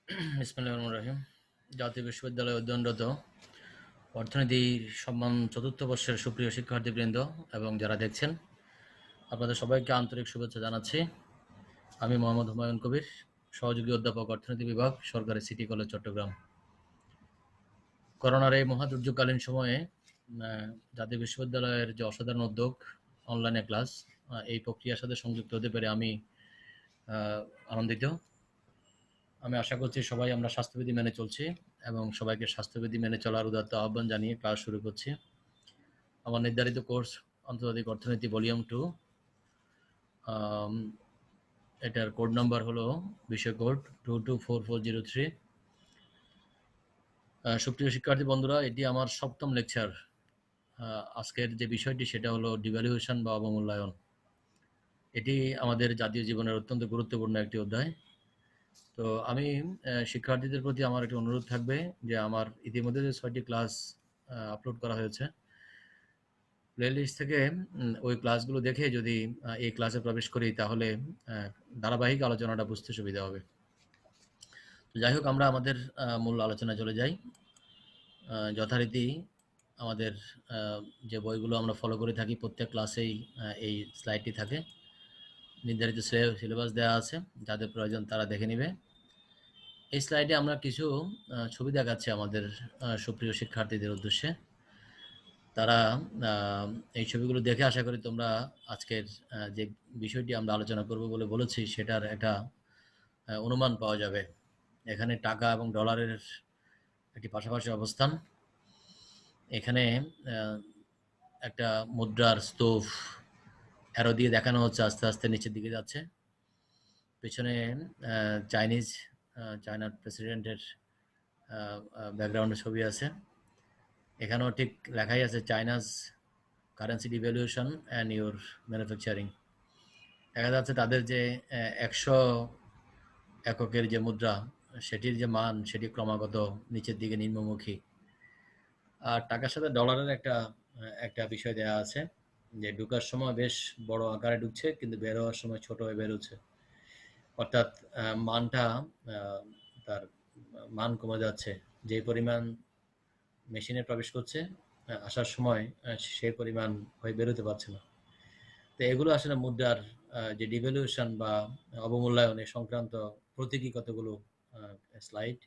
বিসমিল্লাহির রহমানির রহিম। জাতীয় বিশ্ববিদ্যালয়ে অধ্যয়নরত অর্থনীতি সম্মান চতুর্থ বর্ষের সুপ্রিয় শিক্ষার্থীবৃন্দ এবং যারা দেখছেন, আপনাদের সবাইকে আন্তরিক শুভেচ্ছা জানাচ্ছি। আমি মোহাম্মদ হুমায়ুন কবির, সহযোগী অধ্যাপক, অর্থনীতি বিভাগ, সরকারি সিটি কলেজ, চট্টগ্রাম। করোনার এই মহাদুর্যোগকালীন সময়ে জাতীয় বিশ্ববিদ্যালয়ের যে অসাধারণ উদ্যোগ, অনলাইনে ক্লাস, এই প্রক্রিয়ার সাথে সংযুক্ত হতে পেরে আমি আনন্দিত। আমি আশা করছি সবাই আমরা স্বাস্থ্যবিধি মেনে চলছি এবং সবাইকে স্বাস্থ্যবিধি মেনে চলার উদাত্ত আহ্বান জানিয়ে ক্লাস শুরু করছি। আমার নির্ধারিত কোর্স আন্তর্জাতিক অর্থনীতি ভলিউম 2। এটার কোড নাম্বার হলো বিষয় কোড 224403। সুপ্রিয় শিক্ষার্থী বন্ধুরা, এটি আমার সপ্তম লেকচার। আজকের যে বিষয়টি সেটা হলো ডিভ্যালুয়েশন বা অবমূল্যায়ন। এটি আমাদের জাতীয় জীবনের অত্যন্ত গুরুত্বপূর্ণ একটি অধ্যায়। তো আমি শিক্ষার্থীদের প্রতি আমার একটি অনুরোধ থাকবে যে আমার ইতিমধ্যে যে 6টি ক্লাস আপলোড করা হয়েছে, প্লেলিস্ট থেকে ওই ক্লাসগুলো দেখে যদি এই ক্লাসে প্রবেশ করি তাহলে ধারাবাহিক আলোচনাটা বুঝতে সুবিধা হবে। তো যাই হোক, আমরা আমাদের মূল আলোচনায় চলে যাই। যথারীতি আমাদের যে বইগুলো আমরা ফলো করে থাকি প্রত্যেক ক্লাসেই এই স্লাইডটি থাকে, নির্ধারিত সিলেবাস দেওয়া আছে, যাদের প্রয়োজন তারা দেখে নেবে। এই স্লাইডে আমরা কিছু ছবি দেখাচ্ছি আমাদের সুপ্রিয় শিক্ষার্থীদের উদ্দেশ্যে। তারা এই ছবিগুলো দেখে আশা করি তোমরা আজকের যে বিষয়টি আমরা আলোচনা করব বলে বলেছি সেটার একটা অনুমান পাওয়া যাবে। এখানে টাকা এবং ডলারের একটি পাশাপাশি অবস্থান। এখানে একটা মুদ্রার স্তূপ অ্যারো দিয়ে দেখানো হচ্ছে, আস্তে আস্তে নিচের দিকে যাচ্ছে। পেছনে চায়নার প্রেসিডেন্টের ব্যাকগ্রাউন্ডে ছবি আছে। এখানেও ঠিক লেখাই আছে চায়নাজ currency devaluation and your manufacturing. দেখা যাচ্ছে তাদের যে 100 এককের যে মুদ্রা, সেটির যে মান সেটি ক্রমাগত নিচের দিকে নিম্নমুখী। আর টাকার সাথে ডলারের একটা বিষয় দেওয়া আছে যে ঢুকার সময় বেশ বড় আকারে ঢুকছে, কিন্তু বের হওয়ার সময় ছোট হয়ে বেরোচ্ছে। অর্থাৎ মানটা তার মান কমে যাচ্ছে। যে পরিমাণ মেশিনে প্রবেশ করছে, আসার সময় সেই পরিমাণ হয়ে বেরোতে পারছে না। তো এগুলো আসলে মুদ্রার যে ডিভ্যালুয়েশন বা অবমূল্যায়ন এ সংক্রান্ত প্রতীকী কতগুলো স্লাইড।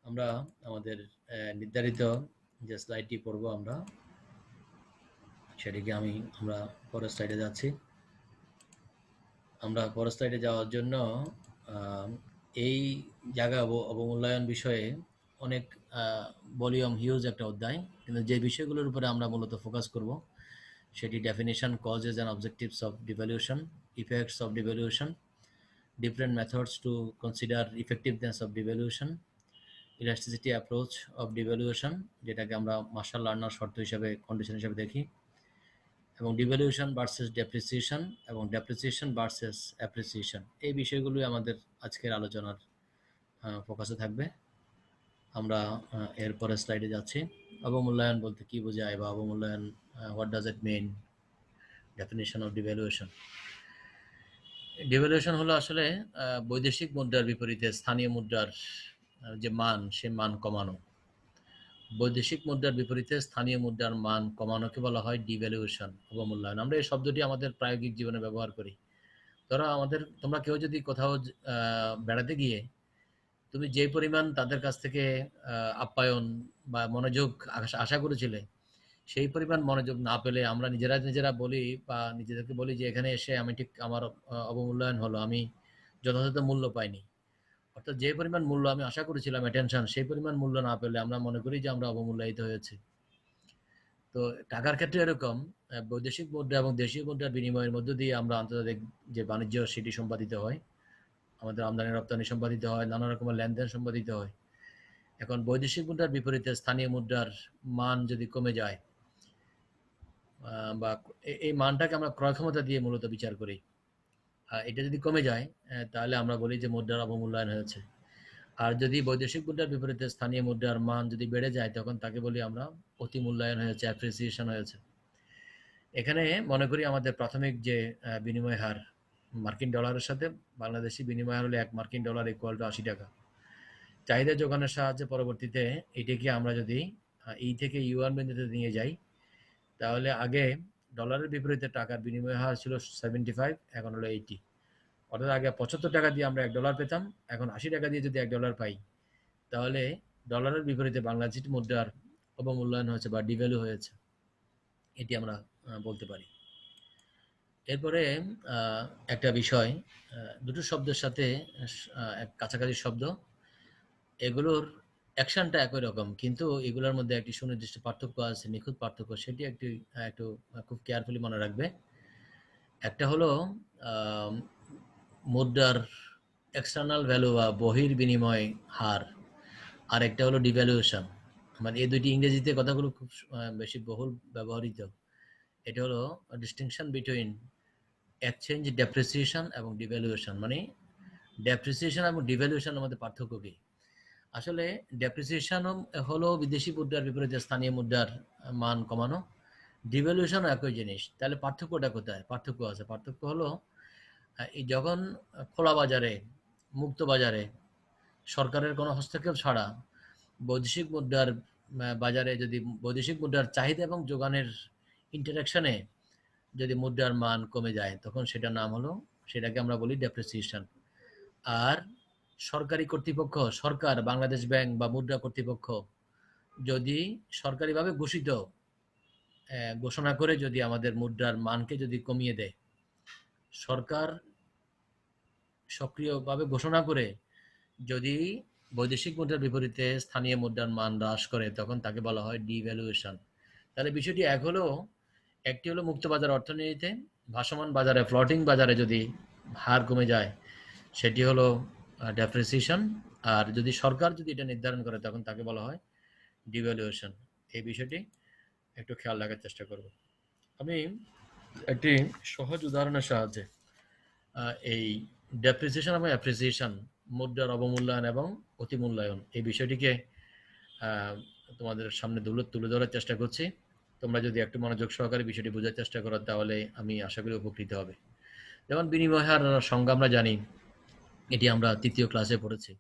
আমরা আমাদের নির্ধারিত যে স্লাইডটি পড়ব আমরা সেটিকে আমরা পরের স্লাইডে যাচ্ছি। আমরা পরের স্লাইডে যাওয়ার জন্য এই জায়গা অবমূল্যায়ন বিষয়ে অনেক ভলিউম হিউজ একটা অধ্যায়, কিন্তু যে বিষয়গুলোর উপরে আমরা মূলত ফোকাস করব সেটি definition, causes and objectives of devaluation, effects of devaluation, different methods to consider effectiveness of devaluation, elasticity approach of devaluation, যেটাকে আমরা মার্শাল লার্নার শর্ত হিসাবে কন্ডিশন হিসাবে দেখি, এবং ডিভ্যালুয়েশন ভার্সেস ডেপ্রিসিয়েশন এবং ডেপ্রিসিয়েশন ভার্সেস অ্যাপ্রিসিয়েশন। এই বিষয়গুলোই আমাদের আজকের আলোচনার ফোকাসে থাকবে। আমরা এরপরে স্লাইডে যাচ্ছি। অবমূল্যায়ন বলতে কি বোঝায় বা অবমূল্যায়ন what does it mean, definition of devaluation. Devaluation হলো আসলে বৈদেশিক মুদ্রার বিপরীতে স্থানীয় মুদ্রার যে মান, সে মান কমানো। বৈদেশিক মুদ্রার বিপরীতে স্থানীয় মুদ্রার মান কমানোকে বলা হয় ডিভ্যালুয়েশন, অবমূল্যায়ন। আমরা এই শব্দটি আমাদের প্রায়োগিক জীবনে ব্যবহার করি। ধরো তোমরা কেউ যদি কোথাও বেড়াতে গিয়ে তুমি যে পরিমাণ তাদের কাছ থেকে আপ্যায়ন বা মনোযোগ আশা করেছিলে, সেই পরিমাণ মনোযোগ না পেলে আমরা নিজেরা বলি বা নিজেদেরকে বলি যে এখানে এসে আমি ঠিক আমার অবমূল্যায়ন হলো, আমি যথাযথ মূল্য পাইনি। অর্থাৎ যে পরিমাণ মূল্য আমি আশা করেছিলাম, অ্যাটেনশন, সেই পরিমাণ মূল্য না পেলে আমরা মনে করি যে আমরা অবমূল্যায়িত হয়েছি। তো টাকার ক্ষেত্রে এরকম বৈদেশিক মুদ্রা এবং দেশীয় মুদ্রার বিনিময়ের মধ্য দিয়ে আমরা আন্তর্জাতিক যে বাণিজ্য সেটি সম্পাদিত হয়, আমাদের আমদানি রপ্তানি সম্পাদিত হয়, নানা রকমের লেনদেন সম্পাদিত হয়। এখন বৈদেশিক মুদ্রার বিপরীতে স্থানীয় মুদ্রার মান যদি কমে যায় বা এই মানটাকে আমরা ক্রয় ক্ষমতা দিয়ে মূলত বিচার করি, এটা যদি কমে যায় তাহলে আমরা বলি যে মুদ্রার অবমূল্যায়ন হয়েছে। আর যদি বৈদেশিক মুদ্রার বিপরীতে স্থানীয় মুদ্রার মান যদি বেড়ে যায় তখন তাকে বলি আমরা অতি মূল্যায়ন হয়েছে, অ্যাপ্রিসিয়েশন হয়েছে। এখানে মনে করি আমাদের প্রাথমিক যে বিনিময় হার মার্কিন ডলারের সাথে বাংলাদেশি বিনিময় হার হলো 1 মার্কিন ডলার ইকুয়াল টু 80 টাকা। চাহিদা যোগানের সাহায্যে পরবর্তীতে এটিকে আমরা যদি ই থেকে ইউয়ান বিন্দুতে নিয়ে যাই, তাহলে আগে ডলারের বিপরীতে টাকার বিনিময় হার ছিল 75, এখন হলো 80। অর্থাৎ আগে 75 টাকা দিয়ে আমরা $1 পেতাম, এখন 80 টাকা দিয়ে যদি $1 পাই, তাহলে ডলারের বিপরীতে বাংলাদেশি মুদ্রার অবমূল্যায়ন হয়েছে বা ডিভ্যালু হয়েছে, এটি আমরা বলতে পারি। এরপরে একটা বিষয়, দুটো শব্দের সাথে কাছাকাছি শব্দ, এগুলোর অ্যাকশনটা একই রকম, কিন্তু এগুলোর মধ্যে একটি সুনির্দিষ্ট পার্থক্য আছে, নিখুঁত পার্থক্য, সেটি একটু খুব কেয়ারফুলি মনে রাখবে। একটা হলো মুদ্রার এক্সটার্নাল ভ্যালু বা বহির্বিনিময় হার, আর একটা হলো ডিভ্যালুয়েশন। মানে এই দুইটি ইংরেজিতে কথাগুলো খুব বেশি বহুল ব্যবহৃত। এটা হলো ডিস্টিংশন বিটুইন এক্সচেঞ্জ ডেপ্রিসিয়েশন এবং ডিভ্যালুয়েশন। মানে ডেপ্রিসিয়েশন এবং ডিভ্যালুয়েশনের মধ্যে পার্থক্য কী? আসলে ডেপ্রিসিয়েশন হলো বিদেশি মুদ্রার বিপরীতে স্থানীয় মুদ্রার মান কমানো, ডিভ্যালুয়েশনও একই জিনিস। তাহলে পার্থক্যটা কোথায়? পার্থক্য আছে। পার্থক্য হলো এই যখন খোলা বাজারে, মুক্ত বাজারে সরকারের কোনো হস্তক্ষেপ ছাড়া বৈদেশিক মুদ্রার বাজারে যদি বৈদেশিক মুদ্রার চাহিদা এবং যোগানের ইন্টারাকশনে যদি মুদ্রার মান কমে যায়, তখন সেটার নাম হলো, সেটাকে আমরা বলি ডেপ্রিসিয়েশন। আর সরকারি কর্তৃপক্ষ, সরকার, বাংলাদেশ ব্যাংক বা মুদ্রা কর্তৃপক্ষ যদি সরকারিভাবে ঘোষণা করে যদি আমাদের মুদ্রার মানকে যদি কমিয়ে দেয়, সরকার সক্রিয়ভাবে ঘোষণা করে যদি বৈদেশিক মুদ্রার বিপরীতে স্থানীয় মুদ্রার মান হ্রাস করে, তখন তাকে বলা হয় ডিভ্যালুয়েশন। তাহলে বিষয়টি এক হলো, একটি হলো মুক্ত বাজার অর্থনীতিতে, ভাসমান বাজারে, ফ্লোটিং বাজারে যদি হার কমে যায়, সেটি হলো ডেপ্রিসিয়েশন। আর যদি সরকার যদি এটা নির্ধারণ করে, তখন তাকে বলা হয় ডিভ্যালুয়েশন। এই বিষয়টি একটু খেয়াল রাখার চেষ্টা করব। আমি একটি সহজ উদাহরণের সাহায্যে এই ডেপ্রিসিয়েশন এবং অ্যাপ্রিসিয়েশন, মুদ্রার অবমূল্যায়ন এবং অতিমূল্যায়ন, এই বিষয়টিকে তোমাদের সামনে তুলে ধরার চেষ্টা করছি। তোমরা যদি একটু মনোযোগ সহকারে বিষয়টি বোঝার চেষ্টা করো, তাহলে আমি আশা করি উপকৃত হবে। যেমন বিনিময় হার সংজ্ঞা আমরা জানি, এটি আমরা 3য় ক্লাসে পড়েছি,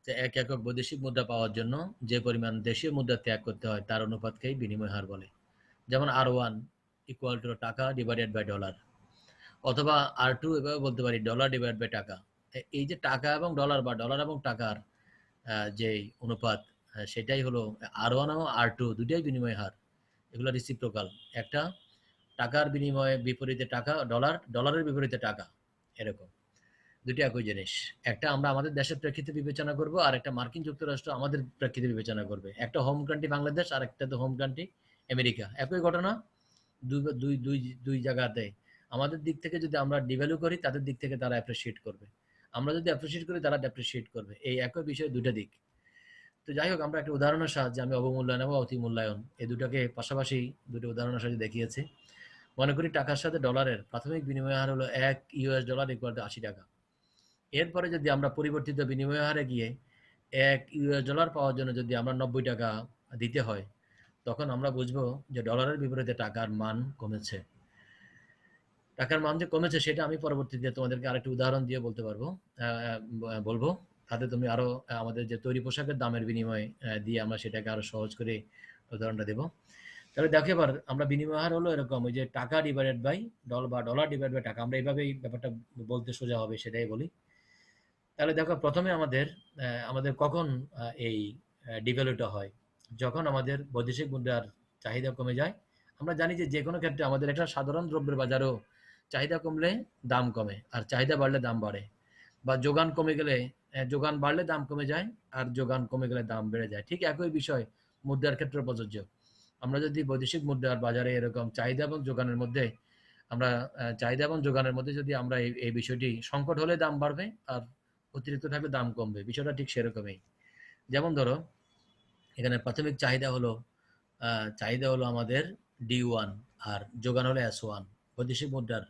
যে 1 একক বৈদেশিক মুদ্রা পাওয়ার জন্য যে পরিমাণ দেশীয় মুদ্রা ত্যাগ করতে হয়, তার অনুপাতকেই বিনিময় হার বলে। যেমন R1 ইকুয়াল টু টাকা ডিভাইডেড বাই ডলার, অথবা R2 এভাবে বলতে পারি ডলার ডিভাইড বাই টাকা। এই যে টাকা এবং ডলার বা ডলার এবং টাকার যে অনুপাত, সেটাই হলো R1 এবং R2 দুটাই বিনিময় হার। এগুলো রিসিপ্রোকাল। একটা টাকার বিনিময়ে বিপরীতে টাকা, ডলারের বিপরীতে টাকা, এরকম দুটি একই জিনিস। একটা আমরা আমাদের দেশের প্রেক্ষিতে বিবেচনা করব, আর একটা মার্কিন যুক্তরাষ্ট্র আমাদের প্রেক্ষিতে বিবেচনা করবে। একটা হোম কান্ট্রি বাংলাদেশ, আর একটা তো হোম কান্ট্রি আমেরিকা। একই ঘটনা দুই দুই দুই দুই জায়গাতে। আমাদের দিক থেকে যদি আমরা ডিভ্যালু করি, তাদের দিক থেকে তারা অ্যাপ্রিসিয়েট করবে। আমরা যদি অ্যাপ্রিসিয়েট করি, তারা ডেপ্রিসিয়েট করবে। এই একই বিষয়, দুটা দিক। তো যাই হোক, আমরা একটা উদাহরণের সাহায্যে আমি অবমূল্যায়ন এবং অতিমূল্যায়ন এই দুটাকে পাশাপাশি দুটো উদাহরণের সাহায্যে দেখিয়েছি। মনে করি টাকার সাথে ডলারের প্রাথমিক বিনিময় হার হলো $1 ইকুয়াল টু 80 টাকা। এরপরে যদি আমরা পরিবর্তিত বিনিময় হারে গিয়ে $1 পাওয়ার জন্য যদি আমরা 90 টাকা দিতে হয়, তখন আমরা বুঝবো যে ডলারের বিপরীতে টাকার মান কমেছে। টাকার মান যে কমেছে, সেটা আমি পরবর্তীতে তোমাদেরকে আরেকটি উদাহরণ দিয়ে বলবো। তাতে তুমি আরো আমাদের যে তৈরি পোশাকের দামের বিনিময় দিয়ে আমরা সেটাকে আরো সহজ করে উদাহরণটা দেবো। তাহলে দেখো, এবার আমরা বিনিময় হার হলো এরকম, ওই যে টাকা ডিভাইডেড বাই ডলার বা ডলার ডিভাইড বাই টাকা, আমরা এইভাবেই ব্যাপারটা বলতে সোজা হবে, সেটাই বলি। তাহলে দেখো, প্রথমে আমাদের কখন এই ডিভ্যালুটা হয়? যখন আমাদের বৈদেশিক মুদ্রার চাহিদা কমে যায়। আমরা জানি যে যে কোনো ক্ষেত্রে আমাদের একটা সাধারণ দ্রব্যের বাজারেও চাহিদা কমলে দাম কমে, আর চাহিদা বাড়লে দাম বাড়ে। বা যোগান কমে গেলে, যোগান বাড়লে দাম কমে যায়, আর যোগান কমে গেলে দাম বেড়ে যায়। ঠিক একই বিষয় মুদ্রার ক্ষেত্রে প্রযোজ্য। আমরা যদি বৈদেশিক মুদ্রার বাজারে এরকম চাহিদা এবং যোগানের মধ্যে যদি আমরা এই বিষয়টি, সংকট হলে দাম বাড়বে, আর অতিরিক্ত থাকলে দাম কমবে, বিষয়টা ঠিক সেরকমই। যেমন ধরো, এখানে প্রাথমিক চাহিদা হলো আমাদের D1, আর যোগান হলো S1 বৈদেশিক মুদ্রার।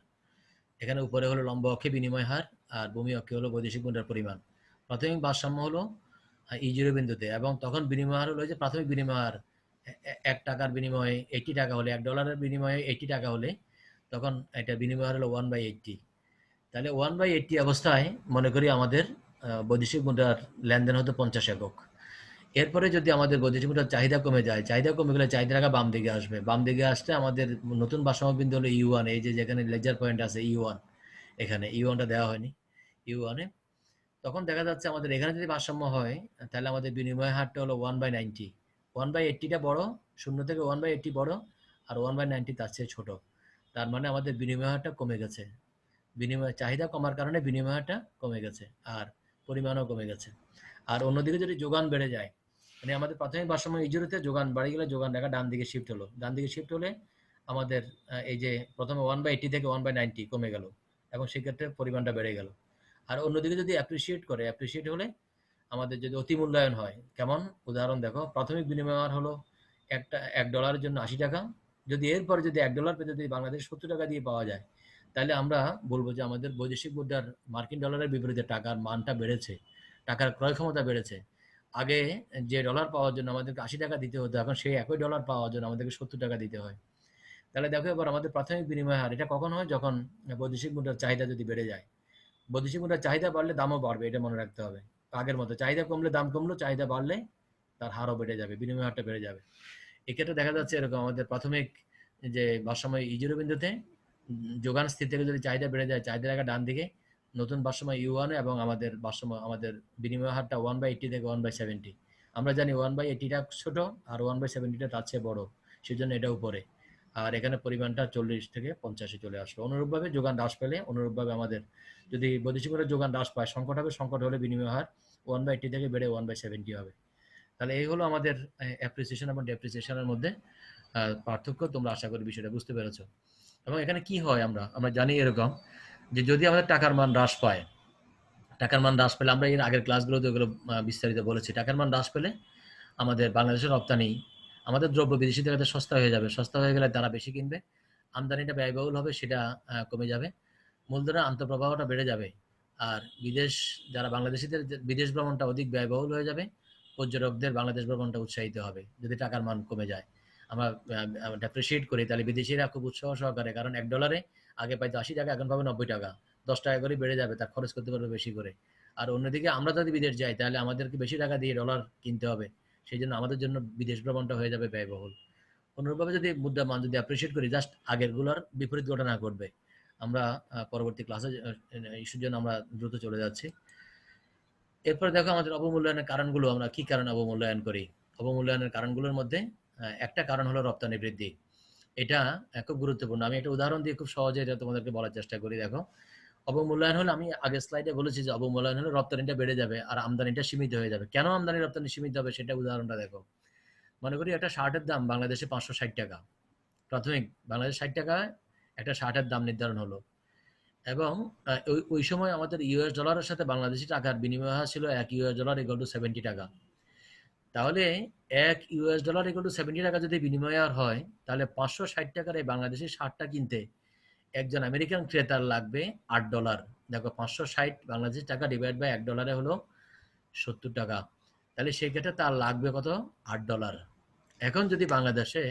এখানে উপরে হলো লম্ব অক্ষে বিনিময় হার, আর ভূমি অক্ষে হলো বৈদেশিক মুদ্রার পরিমাণ। প্রাথমিক ভারসাম্য হলো E0 বিন্দুতে, এবং তখন বিনিময় হার হলো যে প্রাথমিক বিনিময় হার, 1 টাকার বিনিময়ে 80 টাকা হলে, $1 বিনিময়ে 80 টাকা হলে, তখন এটা বিনিময় হার হলো 1/80। তাহলে 1/80 অবস্থায় মনে করি আমাদের বৈদেশিক মুদ্রার লেনদেন হতো 50 একক। এরপরে যদি আমাদের বৈদেশিক মুদ্রার চাহিদা কমে যায়, চাহিদা কমে গেলে চাহিদা টাকা বাম দিকে আসবে, বাম দিকে আসলে আমাদের নতুন ভারসাম্য বিন্দু হলো ইউ ওয়ান। এই যে যেখানে লেজার পয়েন্ট আছে ইউ ওয়ান, এখানে ইউ ওয়ানটা দেওয়া হয়নি, ইউ ওয়ানে। তখন দেখা যাচ্ছে আমাদের এখানে যদি ভারসাম্য হয়, তাহলে আমাদের বিনিময় হারটা হলো 1/90। 1/80টা বড়, শূন্য থেকে 1/80 বড়, আর 1/90 তার চেয়ে ছোট। তার মানে আমাদের বিনিময় হারটা কমে গেছে। বিনিময় চাহিদা কমার কারণে বিনিময় হারটা কমে গেছে, আর পরিমাণও কমে গেছে। আর অন্যদিকে যদি যোগান বেড়ে যায়, মানে আমাদের প্রাথমিক ভারসাম্য ইজুরিতে যোগান বাড়ি গেলে যোগান রেখা ডান দিকে শিফট হলো, ডান দিকে শিফট হলে আমাদের এই যে প্রথমে 1/80 থেকে 1/90 কমে গেল, এবং সেক্ষেত্রে পরিমাণটা বেড়ে গেল। আর অন্যদিকে যদি অ্যাপ্রিসিয়েট করে, অ্যাপ্রিসিয়েট হলে আমাদের যদি অতি মূল্যায়ন হয়, কেমন উদাহরণ দেখো, প্রাথমিক বিনিময় হার হলো $1 জন্য 80 টাকা। যদি এরপরে যদি $1 পেতে যদি বাংলাদেশ 70 টাকা দিয়ে পাওয়া যায়, তাহলে আমরা বলবো যে আমাদের বৈদেশিক মুদ্রার মার্কিন ডলারের বিপরীতে টাকার মানটা বেড়েছে, টাকার ক্রয় ক্ষমতা বেড়েছে। আগে যে ডলার পাওয়ার জন্য আমাদেরকে 80 টাকা দিতে হতো, এখন সেই একই ডলার পাওয়ার জন্য আমাদেরকে 70 টাকা দিতে হয়। তাহলে দেখো এবার আমাদের প্রাথমিক বিনিময় হার এটা কখন হয়, যখন বৈদেশিক মুদ্রার চাহিদা যদি বেড়ে যায়। বৈদেশিক মুদ্রার চাহিদা বাড়লে দামও বাড়বে, এটা মনে রাখতে হবে। আগের মতো চাহিদা কমলে দাম কমলো, চাহিদা বাড়লে তার হারও বেড়ে যাবে, বিনিময় হারটা বেড়ে যাবে। এক্ষেত্রে দেখা যাচ্ছে এরকম আমাদের প্রাথমিক যে ভারসাম্য ইজিরো বিন্দুতে যোগান স্থির থেকে যদি চাহিদা বেড়ে যায়, চাহিদা রেখা ডান দিকে, নতুন ভারসাম্য ইউ ওয়ান, এবং আমাদের ভারসাম্য আমাদের বিনিময় হারটা 1/80 থেকে 1/70। আমরা জানি 1/80টা ছোট, আর 1/70টা তার চেয়ে বড়, সেজন্য এটা উপরে। আর এখানে পরিমাণটা 40 থেকে 50-এ চলে আসলো। অনুরূপভাবে যোগান হ্রাস পেলে, অনুরূপভাবে আমাদের যদি বৈদেশিক মুদ্রার যোগান হ্রাস পায়, সংকট হবে, সংকট হলে বিনিময় হার 1/80 থেকে বেড়ে 1/70 হবে। তাহলে এই হলো আমাদের অ্যাপ্রিসিয়েশন এবং ডেপ্রিসিয়েশনের মধ্যে পার্থক্য। তোমরা আশা করি বিষয়টা বুঝতে পেরেছো। এবং এখানে কি হয়, আমরা আমরা জানি এরকম যে যদি আমাদের টাকার মান হ্রাস পায়, টাকার মান হ্রাস পেলে, আমরা এর আগের ক্লাসগুলোতে এগুলো বিস্তারিত বলেছি, টাকার মান হ্রাস পেলে আমাদের বাংলাদেশের রপ্তানি, আমাদের দ্রব্য বিদেশিদের কাছে সস্তা হয়ে যাবে, সস্তা হয়ে গেলে তারা বেশি কিনবে, আমদানিটা ব্যয়বহুল হবে, সেটা কমে যাবে, মূলধনের আন্তঃপ্রবাহটা বেড়ে যাবে। আর বিদেশ, যারা বাংলাদেশিদের বিদেশ ভ্রমণটা অধিক ব্যয়বহুল হয়ে যাবে, পর্যটকদের বাংলাদেশ ভ্রমণটা উৎসাহিত হবে যদি টাকার মান কমে যায়। আমরা ডেপ্রিসিয়েট করি, তাহলে বিদেশিরা খুব উৎসাহ সহকারে, কারণ $1 আগে পাইতো 80 টাকা, এখন পাবে 90 টাকা, 10 টাকা করে বেড়ে যাবে, তার খরচ করতে পারবে বেশি করে। আর অন্যদিকে আমরা যদি বিদেশ যাই, তাহলে আমাদেরকে বেশি টাকা দিয়ে ডলার কিনতে হবে, সেই জন্য আমাদের জন্য বিদেশ ভ্রমণটা হয়ে যাবে ব্যয়বহুল। অনুরূপভাবে যদি মুদ্রা মান যদি অ্যাপ্রিসিয়েট করি, জাস্ট আগেরগুলোর বিপরীত ঘটনা ঘটবে। আমরা পরবর্তী ক্লাসে ইস্যুর জন্য আমরা দ্রুত চলে যাচ্ছি। এরপরে দেখো আমাদের অবমূল্যায়নের কারণগুলো, আমরা কি কারণে অবমূল্যায়ন করি। অবমূল্যায়নের কারণগুলোর মধ্যে একটা কারণ হলো রপ্তানি বৃদ্ধি। এটা খুব গুরুত্বপূর্ণ। আমি একটা উদাহরণ দিয়ে খুব সহজে এটা তোমাদেরকে বলার চেষ্টা করি। দেখো, অবমূল্যায়ন হলে, আমি আগের স্লাইডে বলেছি যে অবমূল্যায়ন হলে রপ্তানিটা বেড়ে যাবে আর আমদানিটা সীমিত হয়ে যাবে। কেন আমদানি রপ্তানি সীমিত হবে সেটা উদাহরণটা দেখো। মনে করি একটা শার্টের দাম বাংলাদেশে 560 টাকা, প্রাথমিক বাংলাদেশ 60 টাকায় একটা শার্টের দাম নির্ধারণ হলো, এবং ওই সময় আমাদের ইউএস ডলারের সাথে বাংলাদেশি টাকার বিনিময় হার ছিল $1 ইকুয়াল টু 70 টাকা। তাহলে $1 ইকুয়াল টু 70 টাকা যদি বিনিময় হার হয়, তাহলে 560 টাকার এই বাংলাদেশি শার্টটা কিনতে একজন আমেরিকান ক্রেতার লাগবে $8। দেখো, 560 বাংলাদেশি টাকা ডিভাইড বাই $1 হলো 70 টাকা। তাহলে সেই ক্ষেত্রে তার লাগবে কত? $8। এখন যদি বাংলাদেশে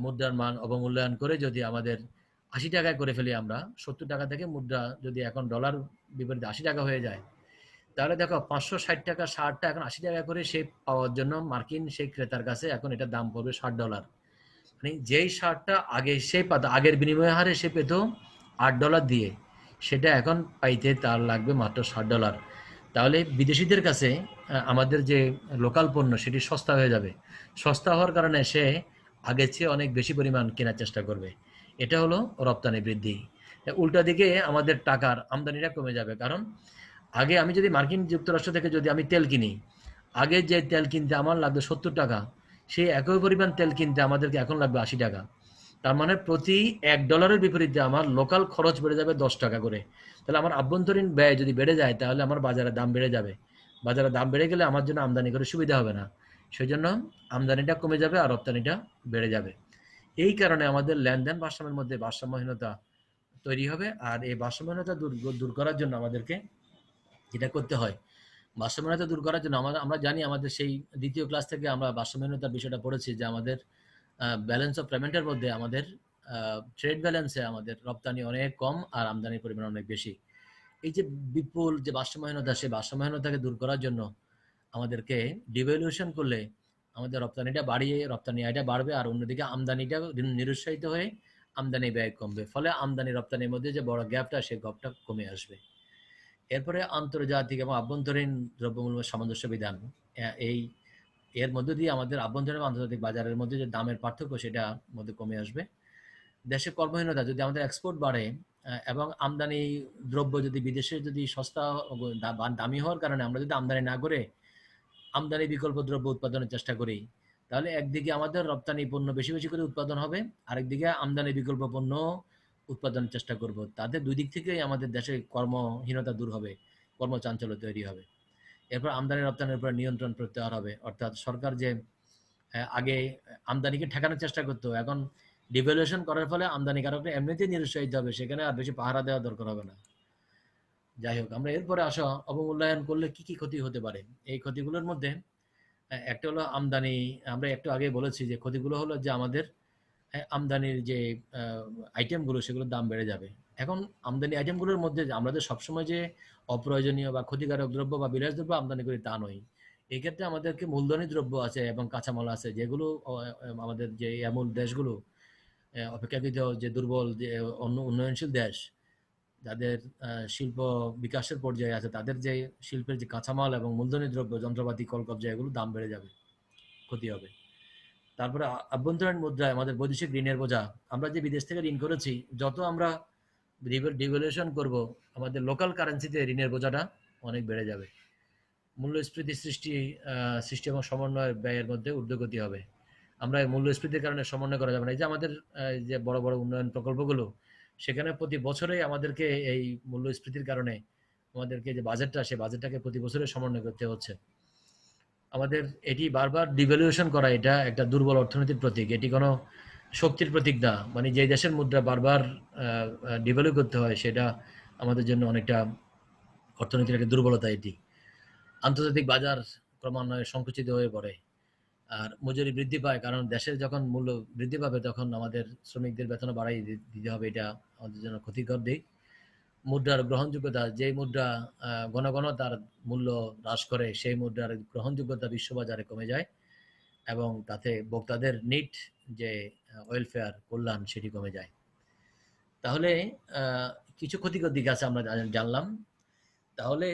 মুদ্রার মান অবমূল্যায়ন করে যদি আমাদের 80 টাকায় করে ফেলি আমরা, 70 টাকা থেকে মুদ্রা যদি এখন ডলার বিপরীতে 80 টাকা হয়ে যায়, তাহলে দেখো 560 টাকা শার্টটা এখন 80 টাকা করে সে পাওয়ার জন্য মার্কিন সেই ক্রেতার কাছে এখন এটার দাম পড়বে $60। মানে যেই শার্টটা আগে সে পাত, আগের বিনিময় হারে সে পেত $8 দিয়ে, সেটা এখন পাইতে তার লাগবে মাত্র $60। তাহলে বিদেশিদের কাছে আমাদের যে লোকাল পণ্য সেটি সস্তা হয়ে যাবে। সস্তা হওয়ার কারণে সে আগের চেয়ে অনেক বেশি পরিমাণ কেনার চেষ্টা করবে। এটা হলো রপ্তানি বৃদ্ধি। উল্টা দিকে আমাদের টাকার আমদানিটা কমে যাবে, কারণ আগে আমি যদি মার্কিন যুক্তরাষ্ট্র থেকে যদি আমি তেল কিনি, আগে যে তেল কিনতে আমার লাগবে 70 টাকা, সেই একই পরিমাণ তেল কিনতে আমাদেরকে এখন লাগবে 80 টাকা। তার মানে প্রতি $1 বিপরীতে আমার লোকাল খরচ বেড়ে যাবে 10 টাকা করে। তাহলে আমার আভ্যন্তরীণ ব্যয় যদি বেড়ে যায়, তাহলে আমার বাজারে দাম বেড়ে যাবে। বাজারে দাম বেড়ে গেলে আমার জন্য আমদানি করে সুবিধা হবে না, সেই জন্য আমদানিটা কমে যাবে আর রপ্তানিটা বেড়ে যাবে। এই কারণে আমাদের লেনদেন ভারসাম্যের মধ্যে ভারসাম্যহীনতা তৈরি হবে। আর এই ভারসাম্যহীনতা দূর করার জন্য আমাদেরকে যেটা করতে হয়, ভারসাম্যহীনতা দূর করার জন্য আমরা জানি, আমাদের সেই দ্বিতীয় ক্লাস থেকে আমরা ভারসাম্যহীনতার বিষয়টা পড়েছি, যে আমাদের ব্যালেন্স অফ পেমেন্টের মধ্যে আমাদের ট্রেড ব্যালেন্সে আমাদের রপ্তানি অনেক কম আর আমদানির পরিমাণ অনেক বেশি। এই যে বিপুল যে ভারসাম্যহীনতা, সেই ভারসাম্যহীনতাকে দূর করার জন্য আমাদেরকে ডিভ্যালুয়েশন করলে আমাদের রপ্তানিটা বাড়িয়ে রপ্তানি আয়টা বাড়বে, আর অন্যদিকে আমদানিটা নিরুৎসাহিত হয়ে আমদানি ব্যয় কমবে, ফলে আমদানি রপ্তানির মধ্যে যে বড় গ্যাপটা, সেই গ্যাপটা কমে আসবে। এরপরে আন্তর্জাতিক এবং আভ্যন্তরীণ দ্রব্যমূল্য সামঞ্জস্য বিধান, এই এর মধ্য দিয়ে আমাদের আভ্যন্তরীণ এবং আন্তর্জাতিক বাজারের মধ্যে যে দামের পার্থক্য, সেটা মধ্যে কমে আসবে। দেশে কর্মহীনতা যদি আমাদের এক্সপোর্ট বাড়ে, এবং আমদানি দ্রব্য যদি বিদেশে যদি সস্তা বা দামি হওয়ার কারণে আমরা যদি আমদানি না করে আমদানি বিকল্প দ্রব্য উৎপাদনের চেষ্টা করি, তাহলে একদিকে আমাদের রপ্তানি পণ্য বেশি বেশি করে উৎপাদন হবে, আরেকদিকে আমদানি বিকল্প পণ্য উৎপাদনের চেষ্টা করব। তাতে দুই দিক থেকেই আমাদের দেশে কর্মহীনতা দূর হবে, কর্মচাঞ্চল্য তৈরি হবে। এরপর আমদানি রপ্তানির উপর নিয়ন্ত্রণ প্রত্যাহার হবে, অর্থাৎ সরকার যে আগে আমদানিকে ঠেকানোর চেষ্টা করতো, এখন ডিভ্যালুয়েশন করার ফলে আমদানিকারকরা এমনিতেই নিরুৎসাহিত হবে, সেখানে আর বেশি পাহারা দেওয়া দরকার হবে না। যাই হোক, আমরা এরপরে আসা অবমূল্যায়ন করলে কি কি ক্ষতি হতে পারে। এই ক্ষতিগুলোর মধ্যে একটা হলো আমদানি, আমরা একটু আগে বলেছি যে ক্ষতিগুলো হলো যে আমাদের আমদানির যে আইটেমগুলো, সেগুলোর দাম বেড়ে যাবে। এখন আমদানি আইটেমগুলোর মধ্যে আমরা যে সবসময় যে অপ্রয়োজনীয় বা ক্ষতিকারক দ্রব্য বা বিলাস দ্রব্য আমদানি করি তা নয়। এক্ষেত্রে আমাদেরকে মূলধনী দ্রব্য আছে এবং কাঁচামাল আছে, যেগুলো আমাদের যে এমন দেশগুলো অপেক্ষাকৃত যে দুর্বল, যে অন্য উন্নয়নশীল দেশ, যাদের শিল্প বিকাশের পর্যায়ে আছে, তাদের যে শিল্পের যে কাঁচামাল এবং মূলধনী দ্রব্য, যন্ত্রপাতি, কলকবজা, এগুলো দাম বেড়ে যাবে, ক্ষতি হবে। তারপরে আভ্যন্তরীণ মুদ্রায় আমাদের বৈদেশিক ঋণের বোঝা, আমরা যে বিদেশ থেকে ঋণ করেছি, যত আমরা ডিভ্যালুয়েশন করব, আমাদের লোকাল কারেন্সিতে ঋণের বোঝাটা অনেক বেড়ে যাবে। মূল্যস্ফীতি সৃষ্টি এবং সমন্বয় ব্যয়ের মধ্যে ঊর্ধ্বগতি হবে। আমরা এই মূল্যস্ফীতির কারণে সমন্বয় করা যাবে না। এই যে আমাদের যে বড় বড় উন্নয়ন প্রকল্পগুলো, সেখানে প্রতি বছরেই আমাদেরকে এই মূল্যস্ফীতির কারণে আমাদেরকে যে বাজেটটা, সেই বাজেটটাকে প্রতি বছরে সমন্বয় করতে হচ্ছে আমাদের। এটি বারবার ডিভ্যালুয়েশন করা, এটা একটা দুর্বল অর্থনীতির প্রতীক, এটি কোনো শক্তির প্রতীক না। মানে যে দেশের মুদ্রা বারবার ডিভ্যালু করতে হয়, সেটা আমাদের জন্য অনেকটা অর্থনীতির একটা দুর্বলতা। এটি আন্তর্জাতিক বাজার ক্রমান্বয়ে সংকুচিত হয়ে পড়ে, আর মজুরি বৃদ্ধি পায়, কারণ দেশের যখন মূল্য বৃদ্ধি পাবে, তখন আমাদের শ্রমিকদের বেতন বাড়াই দিতে হবে, এটা আমাদের জন্য ক্ষতিকর দিক। মুদ্রার গ্রহণযোগ্যতা, যে মুদ্রা ঘন ঘন তার মূল্য হ্রাস করে, সেই মুদ্রার গ্রহণযোগ্যতা বিশ্ববাজারে কমে যায়, এবং তাতে ভোক্তাদের নিট যে ওয়েলফেয়ার, কল্যাণ, সেটি কমে যায়। তাহলে কিছু ক্ষতিকর দিক আছে আমরা জানলাম। তাহলে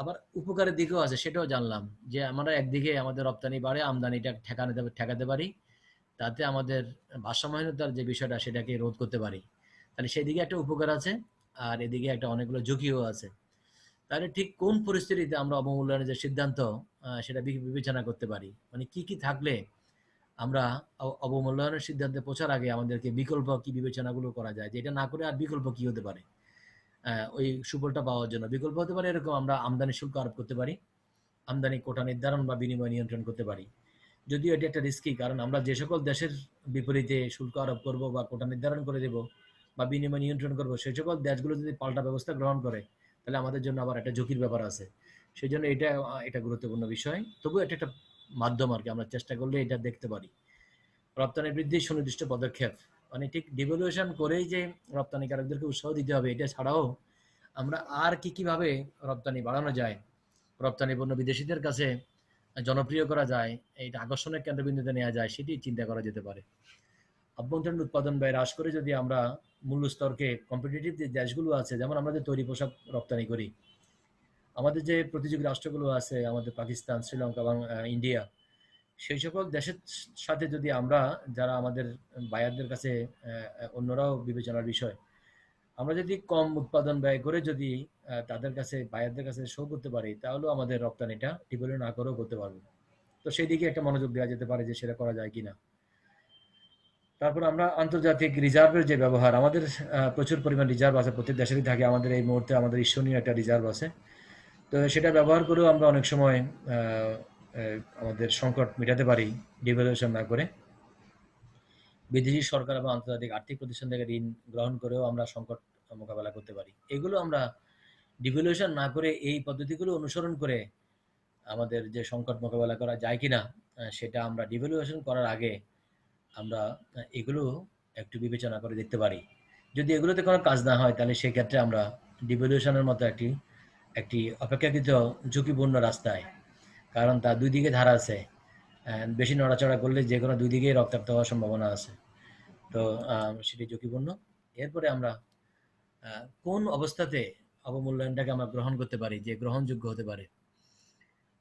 আবার উপকারের দিকেও আছে, সেটাও জানলাম, যে আমরা একদিকে আমাদের রপ্তানি বাড়ে, আমদানিটা ঠেকাতে পারি, তাতে আমাদের ভারসাম্যহীনতার যে বিষয়টা, সেটাকে রোধ করতে পারি। তাহলে সেদিকে একটা উপকার আছে, আর এদিকে একটা অনেকগুলো ঝুঁকিও আছে। তাহলে ঠিক কোন পরিস্থিতিতে আমরা অবমূল্যায়নের যে সিদ্ধান্ত, সেটা বিবেচনা করতে পারি, মানে কি কি থাকলে আমরা অবমূল্যায়নের সিদ্ধান্তে পৌঁছার আগে আমাদেরকে বিকল্প কি বিবেচনাগুলো করা যায়, যে এটা না করে আর বিকল্প কি হতে পারে। ওই সুফলটা পাওয়ার জন্য বিকল্প হতে পারে এরকম, আমরা আমদানি শুল্ক আরোপ করতে পারি, আমদানি কোটা নির্ধারণ বা বিনিময় নিয়ন্ত্রণ করতে পারি। যদিও এটি একটা রিস্কি, কারণ আমরা যে সকল দেশের বিপরীতে শুল্ক আরোপ করব বা কোটা নির্ধারণ করে দেব বা বিনিময় নিয়ন্ত্রণ করব, সেই সকল দেশগুলো যদি পাল্টা ব্যবস্থা গ্রহণ করে, তাহলে আমাদের জন্য আবার একটা ঝুঁকির ব্যাপার আছে। সেই জন্য এটা গুরুত্বপূর্ণ বিষয়। তবুও এটা একটা মাধ্যম আর কি, আমরা চেষ্টা করলে এটা দেখতে পারি। রপ্তানি বৃদ্ধির সুনির্দিষ্ট পদক্ষেপ, মানে ঠিক ডিভ্যালুয়েশন করেই যে রপ্তানিকারকদেরকে উৎসাহ দিতে হবে, এটা ছাড়াও আমরা আর কি কিভাবে রপ্তানি বাড়ানো যায়, রপ্তানি পণ্য বিদেশিদের কাছে জনপ্রিয় করা যায়, এইটা আকর্ষণের কেন্দ্রবিন্দুতে নেওয়া যায়, সেটি চিন্তা করা যেতে পারে। অভ্যন্তরীণ উৎপাদন ব্যয় হ্রাস করে যদি আমরা মূল্য স্তরকে, কম্পিটিটিভ যে দেশগুলো আছে, যেমন আমরা যে তৈরি পোশাক রপ্তানি করি, আমাদের যে প্রতিযোগী রাষ্ট্রগুলো আছে, আমাদের পাকিস্তান, শ্রীলঙ্কা এবং ইন্ডিয়া, সেই সকল দেশের সাথে যদি আমরা, যারা আমাদের বায়ারদের কাছে অন্যরাও বিবেচনার বিষয়, আমরা যদি কম উৎপাদন ব্যয় করে যদি তাদের কাছে, বায়ারদের কাছে শো করতে পারি, তাহলেও আমাদের রপ্তানিটা ডিভ্যালু না করেও করতে পারবো। তো সেই দিকে একটা মনোযোগ দেওয়া যেতে পারে, যে সেটা করা যায় কিনা। তারপর আমরা আন্তর্জাতিক রিজার্ভের যে ব্যবহার, আমাদের প্রচুর পরিমাণ রিজার্ভ আছে, প্রত্যেক দেশেরই থাকে। আমাদের এই মুহূর্তে আমাদের ঈশ্বরীয় একটা রিজার্ভ আছে। তো সেটা ব্যবহার করেও আমরা অনেক সময় আমাদের সংকট মেটাতে পারি, ডিভ্যালুয়েশন না করে। বিদেশি সরকার এবং আন্তর্জাতিক আর্থিক প্রতিষ্ঠান থেকে ঋণ গ্রহণ করেও আমরা সংকট মোকাবেলা করতে পারি। এগুলো আমরা ডিভ্যালুয়েশন না করে, এই পদ্ধতিগুলো অনুসরণ করে আমাদের যে সংকট মোকাবেলা করা যায় কিনা, সেটা আমরা ডিভ্যালুয়েশন করার আগে আমরা এগুলো একটু বিবেচনা করে দেখতে পারি। যদি এগুলোতে কোনো কাজ না হয়, তাহলে সেক্ষেত্রে আমরা ডিভলিউশনের মতো একটি একটি অপেক্ষাকৃত ঝুঁকিপূর্ণ রাস্তায়, কারণ তার দুই দিকে ধারা আছে। বেশি নড়াচড়া করলে যে কোনো দুই দিকেই রক্তাক্ত হওয়ার সম্ভাবনা আছে। তো সেটি ঝুঁকিপূর্ণ। এরপরে আমরা কোন অবস্থাতে অবমূল্যায়নটাকে আমরা গ্রহণ করতে পারি যে গ্রহণযোগ্য হতে পারে?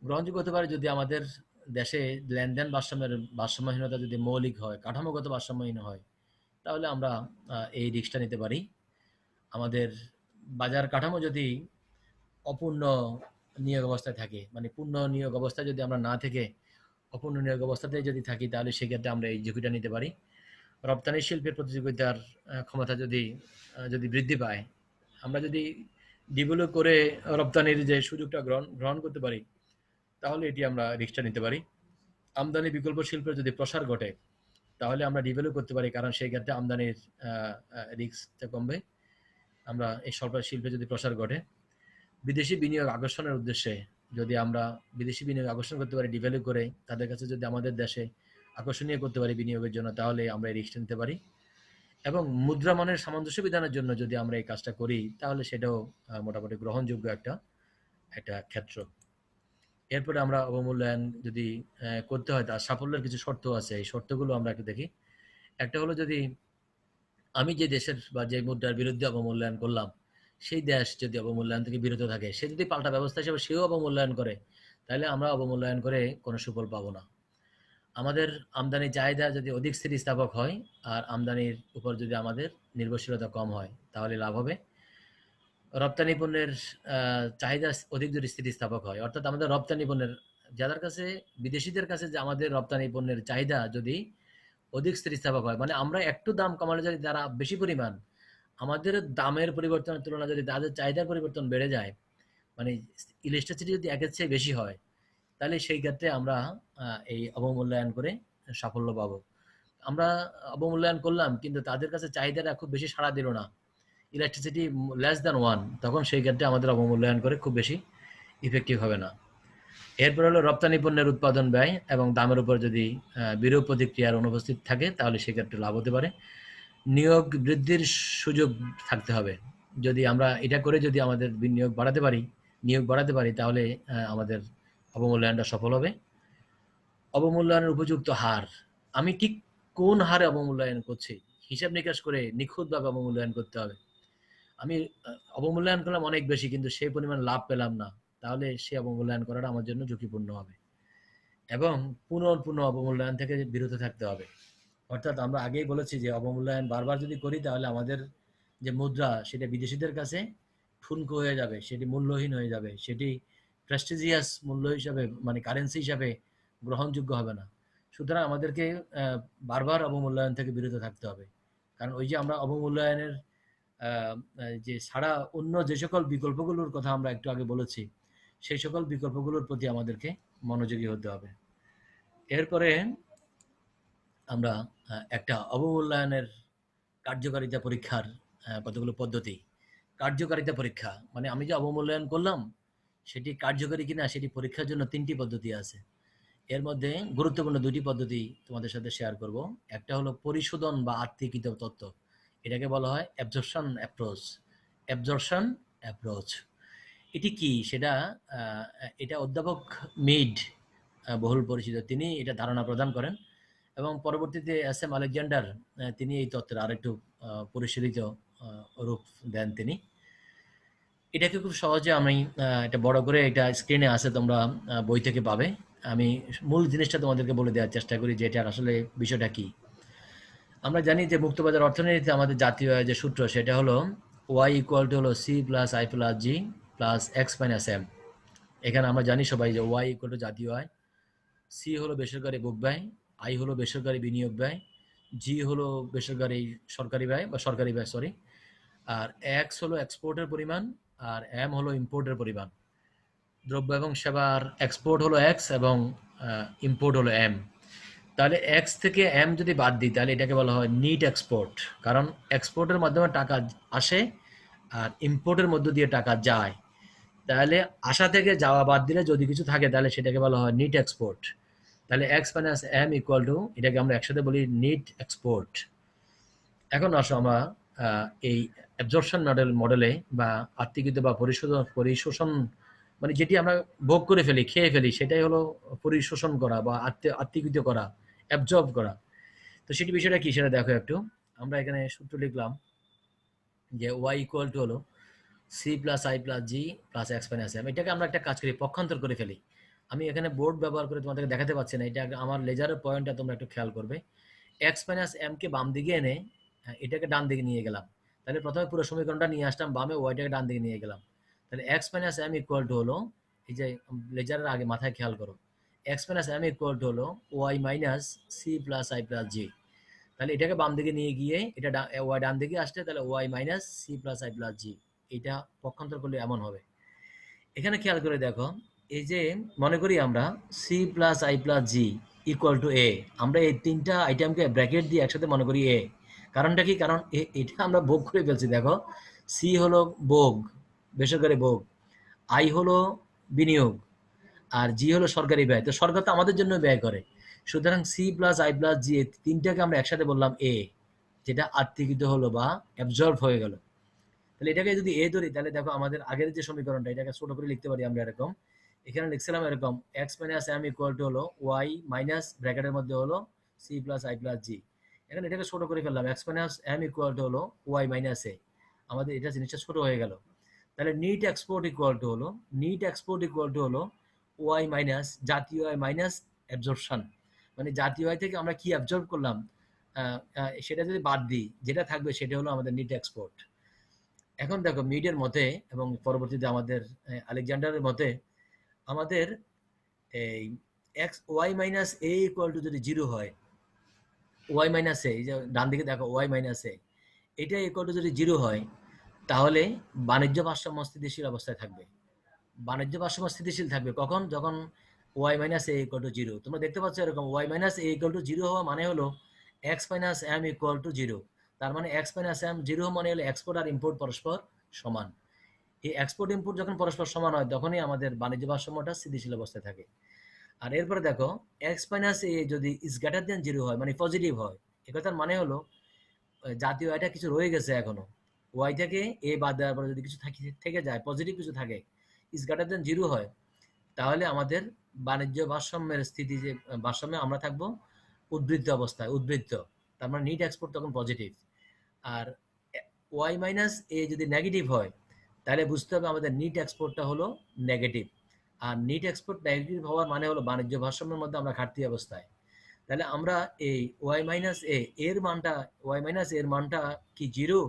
গ্রহণযোগ্য হতে পারে যদি আমাদের দেশে লেনদেন ভারসাম্যহীনতা যদি মৌলিক হয়, কাঠামোগত ভারসাম্যহীন হয়, তাহলে আমরা এই রিস্কটা নিতে পারি। আমাদের বাজার কাঠামো যদি অপূর্ণ নিয়োগ অবস্থায় থাকে, মানে পূর্ণ নিয়োগ অবস্থায় যদি আমরা না থেকে অপূর্ণ নিয়োগ অবস্থাতে যদি থাকি, তাহলে সেক্ষেত্রে আমরা এই ঝুঁকিটা নিতে পারি। রপ্তানি শিল্পের প্রতিযোগিতার ক্ষমতা যদি যদি বৃদ্ধি পায়, আমরা যদি ডেভেলপ করে রপ্তানির যে সুযোগটা গ্রহণ করতে পারি, তাহলে এটি আমরা রিস্কটা নিতে পারি। আমদানি বিকল্প শিল্পের যদি প্রসার ঘটে, তাহলে আমরা ডেভেলপ করতে পারি, কারণ সেই ক্ষেত্রে আমদানির রিস্কটা কমবে। আমরা এই স্বল্প শিল্পে যদি প্রসার ঘটে, বিদেশি বিনিয়োগ আকর্ষণের উদ্দেশ্যে যদি আমরা বিদেশি বিনিয়োগ আকর্ষণ করতে পারি ডেভেলপ করে, তাদের কাছে যদি আমাদের দেশে আকর্ষণীয় করতে পারি বিনিয়োগের জন্য, তাহলে আমরা এই রিস্কটা নিতে পারি। এবং মুদ্রামানের সামঞ্জস্য বিধানের জন্য যদি আমরা এই কাজটা করি, তাহলে সেটাও মোটামুটি গ্রহণযোগ্য একটা একটা ক্ষেত্র। এরপরে আমরা অবমূল্যায়ন যদি করতে হয়, তার সাফল্যের কিছু শর্ত আছে। এই শর্তগুলো আমরা একটু দেখি। একটা হলো, যদি আমি যে দেশের বা যে মুদ্রার বিরুদ্ধে অবমূল্যায়ন করলাম, সেই দেশ যদি অবমূল্যায়ন থেকে বিরত থাকে, সে যদি পাল্টা ব্যবস্থা হিসেবে সেও অবমূল্যায়ন করে, তাহলে আমরা অবমূল্যায়ন করে কোনো সুফল পাবো না। আমাদের আমদানি চাহিদা যদি অধিক স্থিতিস্থাপক হয়, আর আমদানির উপর যদি আমাদের নির্ভরশীলতা কম হয়, তাহলে লাভ হবে। রপ্তানি পণ্যের চাহিদা অধিক যদি স্থিতিস্থাপক হয়, অর্থাৎ আমাদের রপ্তানি পণ্যের যাদের কাছে, বিদেশিদের কাছে যে আমাদের রপ্তানি পণ্যের চাহিদা যদি অধিক স্থিতিস্থাপক হয়, মানে আমরা একটু দাম কমালে যদি তারা বেশি পরিমাণ, আমাদের দামের পরিবর্তনের তুলনায় যদি তাদের চাহিদার পরিবর্তন বেড়ে যায়, মানে ইলাস্টিসিটি যদি একের চেয়ে বেশি হয়, তাহলে সেই ক্ষেত্রে আমরা এই অবমূল্যায়ন করে সাফল্য পাবো। আমরা অবমূল্যায়ন করলাম, কিন্তু তাদের কাছে চাহিদাটা খুব বেশি সাড়া দিল না, ইলেকট্রিসিটি লেস দ্যান ওয়ান, তখন সেই ক্ষেত্রে আমাদের অবমূল্যায়ন করে খুব বেশি ইফেক্টিভ হবে না। এরপর হলো রপ্তানি পণ্যের উৎপাদন ব্যয় এবং দামের উপর যদি বিরূপ প্রতিক্রিয়ার অনুপস্থিত থাকে, তাহলে সেক্ষেত্রে লাভ হতে পারে। নিয়োগ বৃদ্ধির সুযোগ থাকতে হবে। যদি আমরা এটা করে যদি আমাদের বিনিয়োগ বাড়াতে পারি, নিয়োগ বাড়াতে পারি, তাহলে আমাদের অবমূল্যায়নটা সফল হবে। অবমূল্যায়নের উপযুক্ত হার, আমি ঠিক কোন হারে অবমূল্যায়ন করছি, হিসাব নিকাশ করে নিখুঁতভাবে অবমূল্যায়ন করতে হবে। আমি অবমূল্যায়ন করলাম অনেক বেশি, কিন্তু সেই পরিমাণ লাভ পেলাম না, তাহলে সে অবমূল্যায়ন করাটা আমার জন্য ঝুঁকিপূর্ণ হবে। এবং পুনঃ অবমূল্যায়ন থেকে বিরত থাকতে হবে। অর্থাৎ আমরা আগেই বলেছি যে অবমূল্যায়ন বারবার যদি করি, তাহলে আমাদের যে মুদ্রা, সেটা বিদেশিদের কাছে ঠুনকো হয়ে যাবে, সেটি মূল্যহীন হয়ে যাবে, সেটি প্রেস্টিজিয়াস মূল্য হিসাবে, মানে কারেন্সি হিসাবে গ্রহণযোগ্য হবে না। সুতরাং আমাদেরকে বারবার অবমূল্যায়ন থেকে বিরত থাকতে হবে। কারণ ওই যে আমরা অবমূল্যায়নের যে ছাড়া অন্য যে সকল বিকল্পগুলোর কথা আমরা একটু আগে বলেছি, সেই সকল বিকল্পগুলোর প্রতি আমাদেরকে মনোযোগী হতে হবে। এরপরে আমরা একটা অবমূল্যায়নের কার্যকারিতা পরীক্ষার কতগুলো পদ্ধতি। কার্যকারিতা পরীক্ষা মানে আমি যে অবমূল্যায়ন করলাম, সেটি কার্যকরী কিনা সেটি পরীক্ষার জন্য ৩টি পদ্ধতি আছে। এর মধ্যে গুরুত্বপূর্ণ ২টি পদ্ধতি তোমাদের সাথে শেয়ার করব। একটা হলো পরিশোধন বা আত্মীকৃত তত্ত্ব। এটাকে বলা হয় অ্যাবজর্পশন অ্যাপ্রোচ। অ্যাবজর্পশন অ্যাপ্রোচ এটি কি সেটা এটা অধ্যাপক মিড বহুল পরিচিত, তিনি এটা ধারণা প্রদান করেন, এবং পরবর্তীতে এস এম আলেকজান্ডার তিনি এই তত্ত্বের আরেকটু পরিশীলিত রূপ দেন তিনি। এটাকে খুব সহজে আমি এটা বড় করে, এটা স্ক্রিনে আছে, তোমরা বই থেকে পাবে। আমি মূল জিনিসটা তোমাদেরকে বলে দেওয়ার চেষ্টা করি যে এটার আসলে বিষয়টা কি। আমরা জানি যে মুক্তবাজার অর্থনীতিতে আমাদের জাতীয় যে সূত্র, সেটা হলো ওয়াই ইকুয়াল টু হলো C plus I plus G plus X minus M. এখানে আমরা জানি সবাই যে ওয়াই ইকুয়াল টু জাতীয় আয়, সি হলো বেসরকারি ভোগ ব্যয়, আই হলো বেসরকারি বিনিয়োগ ব্যয়, জি হলো বেসরকারি সরকারি ব্যয় বা সরকারি ব্যয় সরি, আর এক্স হলো এক্সপোর্টের পরিমাণ, আর এম হলো ইম্পোর্টের পরিমাণ। দ্রব্য এবং সেবার এক্সপোর্ট হলো এক্স এবং ইম্পোর্ট হলো এম। তাহলে এক্স থেকে এম যদি বাদ দিই, তাহলে এটাকে বলা হয় নিট এক্সপোর্ট, কারণ এক্সপোর্টের মাধ্যমে টাকা আসে আর ইম্পোর্টের মধ্য দিয়ে টাকা যায়। তাহলে আসা থেকে যাওয়া বাদ দিলে যদি কিছু থাকে, তাহলে সেটাকে বলা হয় নিট এক্সপোর্ট। তাহলে X minus M equal to, এটাকে আমরা একসাথে বলি নিট এক্সপোর্ট। এখন আসো আমরা এই অ্যাবজর্পশন মডেলে বা আত্মিকৃত বা পরিশোষণ মানে যেটি আমরা ভোগ করে ফেলি, খেয়ে ফেলি, সেটাই হলো পরিশোষণ করা বা আত্মিকৃত করা, অ্যাবজর্ব করা। তো সেটি বিষয়টা কি সেটা দেখো একটু। আমরা এখানে সূত্র লিখলাম যে ওয়াই ইকুয়াল টু হলো C plus I plus G plus X minus M. এটাকে আমরা একটা কাজ করি, পক্ষান্তর করে ফেলি। আমি এখানে বোর্ড ব্যবহার করে তোমাদেরকে দেখাতে পাচ্ছি না, এটা আমার লেজারের পয়েন্টটা তোমরা একটু খেয়াল করবে। এক্স মাইনাস এম কে বাম দিকে এনে এটাকে ডান দিকে নিয়ে গেলাম। তাহলে প্রথমে পুরো সমীকরণটা নিয়ে আসলাম বামে, ওয়াইটাকে ডান দিকে নিয়ে গেলাম। তাহলে X minus M equal to হলো, এই যে লেজারের আগে মাথায় খেয়াল করো, X minus M equal to হলো Y minus C plus I plus G. তাহলে এটাকে বাম দিকে নিয়ে গিয়ে এটা ওয়াই ডান দিকে আসলে তাহলে Y minus C plus I plus G, এটা পক্ষান্তর করলে এমন হবে। এখানে খেয়াল করে দেখো, এই যে মনে করি আমরা C plus I plus G equal to এ, আমরা এই তিনটা আইটেমকে ব্র্যাকেট দিয়ে একসাথে মনে করি এ। কারণটা কি? কারণ এটা আমরা ভোগ করে ফেলছি। দেখো, সি হলো ভোগ, বেসরকারি ভোগ, আই হলো বিনিয়োগ, আর জি হলো সরকারি ব্যয়। তো সরকার তো আমাদের জন্য ব্যয় করে। সুতরাং সি প্লাস আই প্লাস জি তিনটাকে আমরা একসাথে বললাম এ, যেটা আত্মিকৃত হলো বা অ্যাবজর্ব হয়ে গেল। তাহলে এটাকে যদি এ ধরি, তাহলে দেখো আমাদের আগের যে সমীকরণটা, এটাকে ছোট করে লিখতে পারি আমরা এরকম। এখানে লিখছিলাম এরকম, X minus M equal to হলো ওয়াই মাইনাস ব্র্যাকেটের মধ্যে হলো C plus I plus G. এখানে এটাকে ছোট করে ফেললাম, X minus M equal to হলো ওয়াই মাইনাস এ। আমাদের এটা জিনিসটা ছোট হয়ে গেল। তাহলে নিট এক্সপোর্ট ইকুয়াল টু হলো ওয়াই মাইনাস জাতীয় আয় মাইনাস অ্যাবজর্পশন। মানে জাতীয় আয় থেকে আমরা কি অ্যাবজর্ব করলাম সেটা যদি বাদ দিই, যেটা থাকবে সেটা হলো আমাদের নিট এক্সপোর্ট। এখন দেখো মিডের মতে এবং পরবর্তীতে আমাদের আলেকজান্ডারের মতে, আমাদের এই x y minus a equal to যদি জিরো হয়, ওয়াই মাইনাস এ, এই যে ডান দিকে দেখো ওয়াই মাইনাস এ, এটা ইকুয়াল টু যদি জিরো হয়, তাহলে বাণিজ্য ভারসাম্য স্থিতিশীল অবস্থায় থাকবে। বাণিজ্য ভারসাম্য স্থিতিশীল থাকবে কখন? যখন y minus a equal to zero. তোমরা দেখতে পাচ্ছ এরকম y minus a equal to zero হওয়া মানে হলো x minus M equal to zero. তার মানে এক্স মাইনাস এম জিরো মানে হলো এক্সপোর্ট আর ইম্পোর্ট পরস্পর সমান। এই এক্সপোর্ট ইম্পোর্ট যখন পরস্পর সমান হয়, তখনই আমাদের বাণিজ্য ভারসাম্যটা স্থিতিশীল অবস্থায় থাকে। আর এরপরে দেখো, এক্স মাইনাস এ যদি ইজ গ্রেটার দেন জিরো হয়, মানে পজিটিভ হয়, একথার মানে হলো জাতীয় আয়টা কিছু রয়ে গেছে এখনো। ওয়াই থেকে এ বাদ দেওয়ার পরে যদি কিছু থেকে যায়, পজিটিভ কিছু থাকে, ইজ গ্রেটার দেন জিরো হয়, তাহলে আমাদের বাণিজ্য ভারসাম্যের স্থিতি, যে ভারসাম্যে আমরা থাকবো উদ্বৃত্ত অবস্থায়, উদ্বৃত্ত। তার মানে নিট এক্সপোর্ট তখন পজিটিভ। আর ওয়াই মাইনাস এ যদি নেগেটিভ হয়, তাহলে বুঝতে হবে আমাদের নিট এক্সপোর্টটা হলো নেগেটিভ। আর নিট এক্সপোর্ট নেগেটিভ হওয়ার মানে হলো বাণিজ্য ভারসাম্যের মধ্যে আমরা ঘাটতি অবস্থায়। তাহলে আমরা এই ওয়াই মাইনাস এ এর মানটা, ওয়াই মাইনাস এর মানটা কি জিরো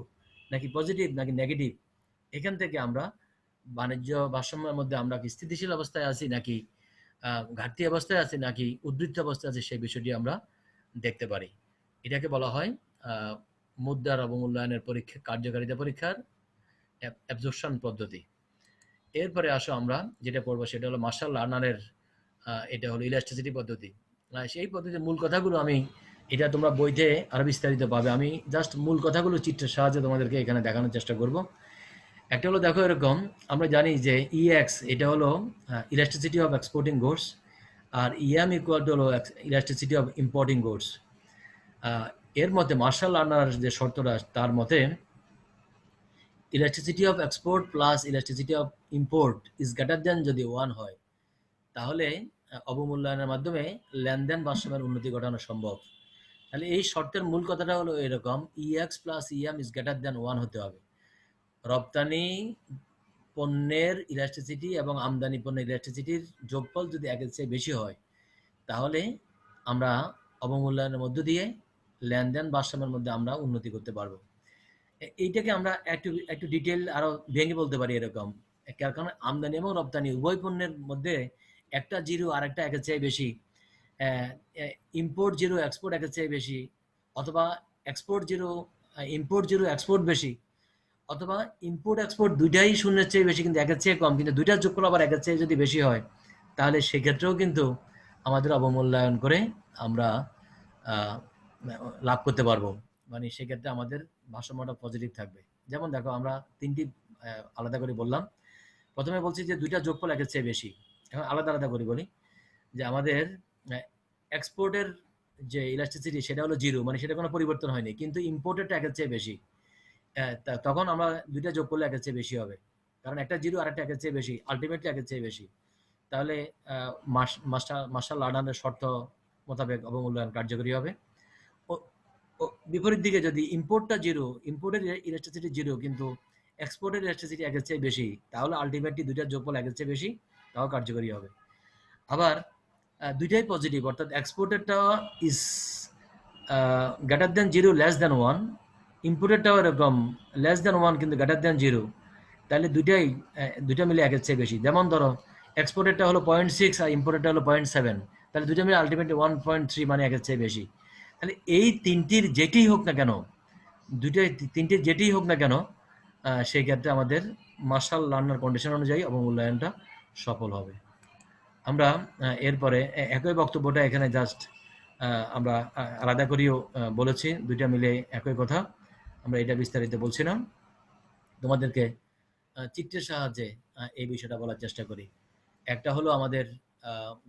নাকি পজিটিভ নাকি নেগেটিভ, এখান থেকে আমরা বাণিজ্য ভারসাম্যের মধ্যে আমরা কি স্থিতিশীল অবস্থায় আছি নাকি ঘাটতি অবস্থায় আছি নাকি উদ্বৃত্ত অবস্থায় আছে, সেই বিষয়টি আমরা দেখতে পারি। এটাকে বলা হয় মুদ্রার অবমূল্যায়নের পরীক্ষা, কার্যকারিতা পরীক্ষার অ্যাবজর্পশন পদ্ধতি। এরপরে আসো আমরা যেটা পড়বো সেটা হলো মার্শাল লার্নারের, এটা হলো ইলাস্টিসিটি পদ্ধতি। সেই পদ্ধতির মূল কথাগুলো আমি, এটা তোমরা বইতে আরো বিস্তারিত পাবে, আমি জাস্ট মূল কথাগুলো চিত্রের সাহায্যে তোমাদেরকে এখানে দেখানোর চেষ্টা করব। একটা হলো দেখো এরকম, আমরা জানি যে ইএক্স এটা হলো ইলাস্টিসিটি অফ এক্সপোর্টিং গুডস, আর ইএম ইকুয়াল টু হলো ইলাস্টিসিটি অফ ইম্পোর্টিং গুডস। এর মধ্যে মার্শাল লার্নার যে শর্তটা, তার মতে elasticity of export plus elasticity of import is greater than যদি ওয়ান হয়, তাহলে অবমূল্যায়নের মাধ্যমে লেনদেন ভারসাম্যের উন্নতি ঘটানো সম্ভব। তাহলে এই শর্তের মূল কথাটা হলো এরকম, e x plus e m is greater than one হতে হবে। রপ্তানি পণ্যের ইলাস্টিসিটি এবং আমদানি পণ্যের ইলাস্টিসিটির যোগফল যদি একের চেয়ে বেশি হয়, তাহলে আমরা অবমূল্যায়নের মধ্য দিয়ে লেনদেন ভারসাম্যের মধ্যে আমরা উন্নতি করতে পারবো। এইটাকে আমরা একটু একটু ডিটেল আরো ভেঙে বলতে পারি এরকম, কারণ আমদানি এবং রপ্তানি উভয় পণ্যের মধ্যে একটা জিরো আর একটা একের চেয়ে বেশি, ইম্পোর্ট জিরো এক্সপোর্ট একের চেয়ে বেশি, অথবা export zero import zero export বেশি, অথবা ইম্পোর্ট এক্সপোর্ট দুইটাই শূন্যের চেয়ে বেশি কিন্তু একের চেয়ে কম, কিন্তু দুইটা যোগ করলে আবার একের চেয়ে যদি বেশি হয়, তাহলে সেক্ষেত্রেও কিন্তু আমাদের অবমূল্যায়ন করে আমরা লাভ করতে পারবো। মানে সেক্ষেত্রে আমাদের ভারসাম্যটা পজিটিভ থাকবে। যেমন দেখো আমরা তিনটি আলাদা করে বললাম। প্রথমে বলছি যে দুইটা যোগফল একের চেয়ে বেশি। এখন আলাদা আলাদা করে বলি যে আমাদের এক্সপোর্টের যে ইলাস্টিসিটি সেটা হলো জিরো, মানে সেটা কোনো পরিবর্তন হয়নি, কিন্তু ইম্পোর্টেরটা একের চেয়ে বেশি। তখন আমরা দুইটা যোগ করলে একের চেয়ে বেশি হবে, কারণ একটা জিরো আর একটা একের চেয়ে বেশি, আলটিমেটলি একের চেয়ে বেশি। তাহলে মার্শাল আর্ডারের শর্ত মোতাবেক অবমূল্যায়ন কার্যকরী হবে। বিপরীত দিকে যদি ইম্পোর্টটা জিরো, ইম্পোর্টের ইলেকট্রিসিটি জিরো কিন্তু এক্সপোর্টের ইলেকট্রিসিটি একের চেয়ে বেশি, তাহলে আলটিমেটলি দুইটার যোগফল একের চেয়ে বেশি, তাও কার্যকরী হবে। আবার দুইটাই পজিটিভ, অর্থাৎ এক্সপোর্টেরটা is greater than zero less than one, ইম্পোর্টেরটাও এরকম লেস দেন ওয়ান কিন্তু গ্রেটার দেন জিরো, তাহলে দুইটা মিলে একের চেয়ে বেশি। যেমন ধরো এক্সপোর্টেরটা হলো 0.6 আর ইম্পোর্টেরটা হলো 0.7, তাহলে দুইটা মিলে আলটিমেটলি 1.3 মানে একের চেয়ে বেশি। তাহলে এই তিনটির যেটিই হোক না কেন, তিনটির যেটিই হোক না কেন, সেই ক্ষেত্রে আমাদের মার্শাল লার্নার কন্ডিশন অনুযায়ী অবমূল্যায়নটা সফল হবে। আমরা এরপরে একই বক্তব্যটা এখানে জাস্ট আমরা আলাদা করেও বলেছি, দুইটা মিলে একই কথা, আমরা এটা বিস্তারিত বলছি না। তোমাদেরকে চিত্রের সাহায্যে এই বিষয়টা বলার চেষ্টা করি। একটা হলো আমাদের